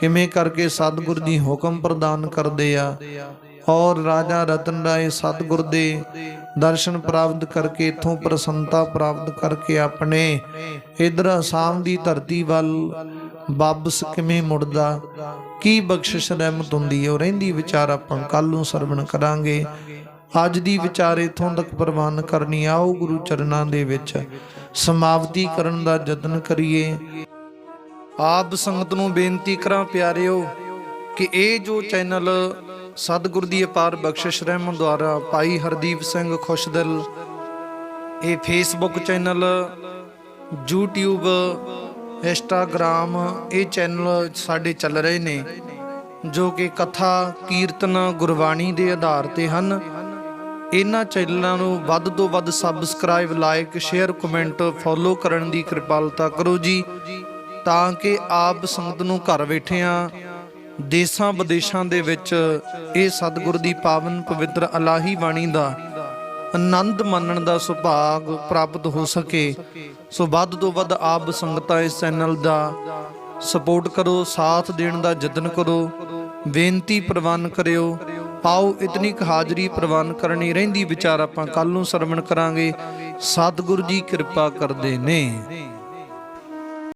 ਕਿਵੇਂ ਕਰਕੇ ਸਤਿਗੁਰੂ ਜੀ ਹੁਕਮ ਪ੍ਰਦਾਨ ਕਰਦੇ ਆ, ਔਰ ਰਾਜਾ ਰਤਨ ਰਾਏ ਸਤਿਗੁਰ ਦੇ ਦਰਸ਼ਨ ਪ੍ਰਾਪਤ ਕਰਕੇ ਇਥੋਂ ਪ੍ਰਸੰਨਤਾ ਪ੍ਰਾਪਤ ਕਰਕੇ ਆਪਣੇ ਇਧਰ ਆਸਾਮ ਦੀ ਧਰਤੀ ਵੱਲ ਵਾਪਸ ਕਿਵੇਂ ਮੁੜਦਾ, ਕੀ ਬਖਸ਼ਿਸ਼ ਰਹਿਮਤ ਹੁੰਦੀ ਹੈ, ਉਹ ਰਹਿੰਦੀ ਵਿਚਾਰ ਆਪਾਂ ਕੱਲ ਨੂੰ ਸਰਵਣ ਕਰਾਂਗੇ। ਅੱਜ ਦੀ ਵਿਚਾਰ ਇਥੋਂ ਤੱਕ ਪ੍ਰਵਾਨ ਕਰਨੀ। ਆਓ ਗੁਰੂ ਚਰਨਾਂ ਦੇ ਵਿੱਚ ਸਮਾਪਤੀ ਕਰਨ ਦਾ ਯਤਨ ਕਰੀਏ। ਆਪ ਸੰਗਤ ਨੂੰ ਬੇਨਤੀ ਕਰਾਂ ਪਿਆਰਿਓ ਕਿ ਇਹ ਜੋ ਚੈਨਲ ਸਤਿਗੁਰ ਦੀ ਅਪਾਰ ਬਖਸ਼ਿਸ਼ ਰਹਿਮਤ ਦੁਆਰਾ ਭਾਈ ਹਰਦੀਪ ਸਿੰਘ ਖੁਸ਼ਦਿਲ, ਇਹ ਫੇਸਬੁੱਕ ਚੈਨਲ, YouTube, ਇੰਸਟਾਗ੍ਰਾਮ, ਇਹ ਚੈਨਲ ਸਾਡੇ ਚੱਲ ਰਹੇ ਨੇ, ਜੋ ਕਿ ਕਥਾ ਕੀਰਤਨ ਗੁਰਬਾਣੀ ਦੇ ਆਧਾਰ ਤੇ ਹਨ। ਇਹਨਾਂ ਚੈਨਲਾਂ ਨੂੰ ਵੱਧ ਤੋਂ ਵੱਧ subscribe, like, share, comment, follow ਕਰਨ ਦੀ ਕਿਰਪਾਲਤਾ ਕਰੋ ਜੀ, ਤਾਂ ਕਿ ਆਪ ਸੰਗਤ ਨੂੰ ਘਰ ਬੈਠਿਆਂ ਦੇਸ਼ਾਂ ਵਿਦੇਸ਼ਾਂ ਦੇ ਵਿੱਚ ਇਹ ਸਤਿਗੁਰ ਦੀ ਪਾਵਨ ਪਵਿੱਤਰ ਇਲਾਹੀ ਬਾਣੀ ਦਾ ਆਨੰਦ ਮਾਣਨ ਦਾ ਸੁਭਾਗ ਪ੍ਰਾਪਤ ਹੋ ਸਕੇ। ਸੋ ਵੱਧ ਤੋਂ ਵੱਧ ਆਪ ਸੰਗਤਾਂ ਇਸ ਚੈਨਲ ਦਾ ਸਪੋਰਟ ਕਰੋ, ਸਾਥ ਦੇਣ ਦਾ ਯਤਨ ਕਰੋ, ਬੇਨਤੀ ਪ੍ਰਵਾਨ ਕਰਿਓ। ਆਓ ਇਤਨੀ ਕੁ ਹਾਜ਼ਰੀ ਪ੍ਰਵਾਨ ਕਰਨੀ। ਰਹਿੰਦੀ ਵਿਚਾਰ ਆਪਾਂ ਕੱਲ ਨੂੰ ਸਰਵਣ ਕਰਾਂਗੇ। ਸਤਿਗੁਰੂ ਜੀ ਕਿਰਪਾ ਕਰਦੇ ਨੇ।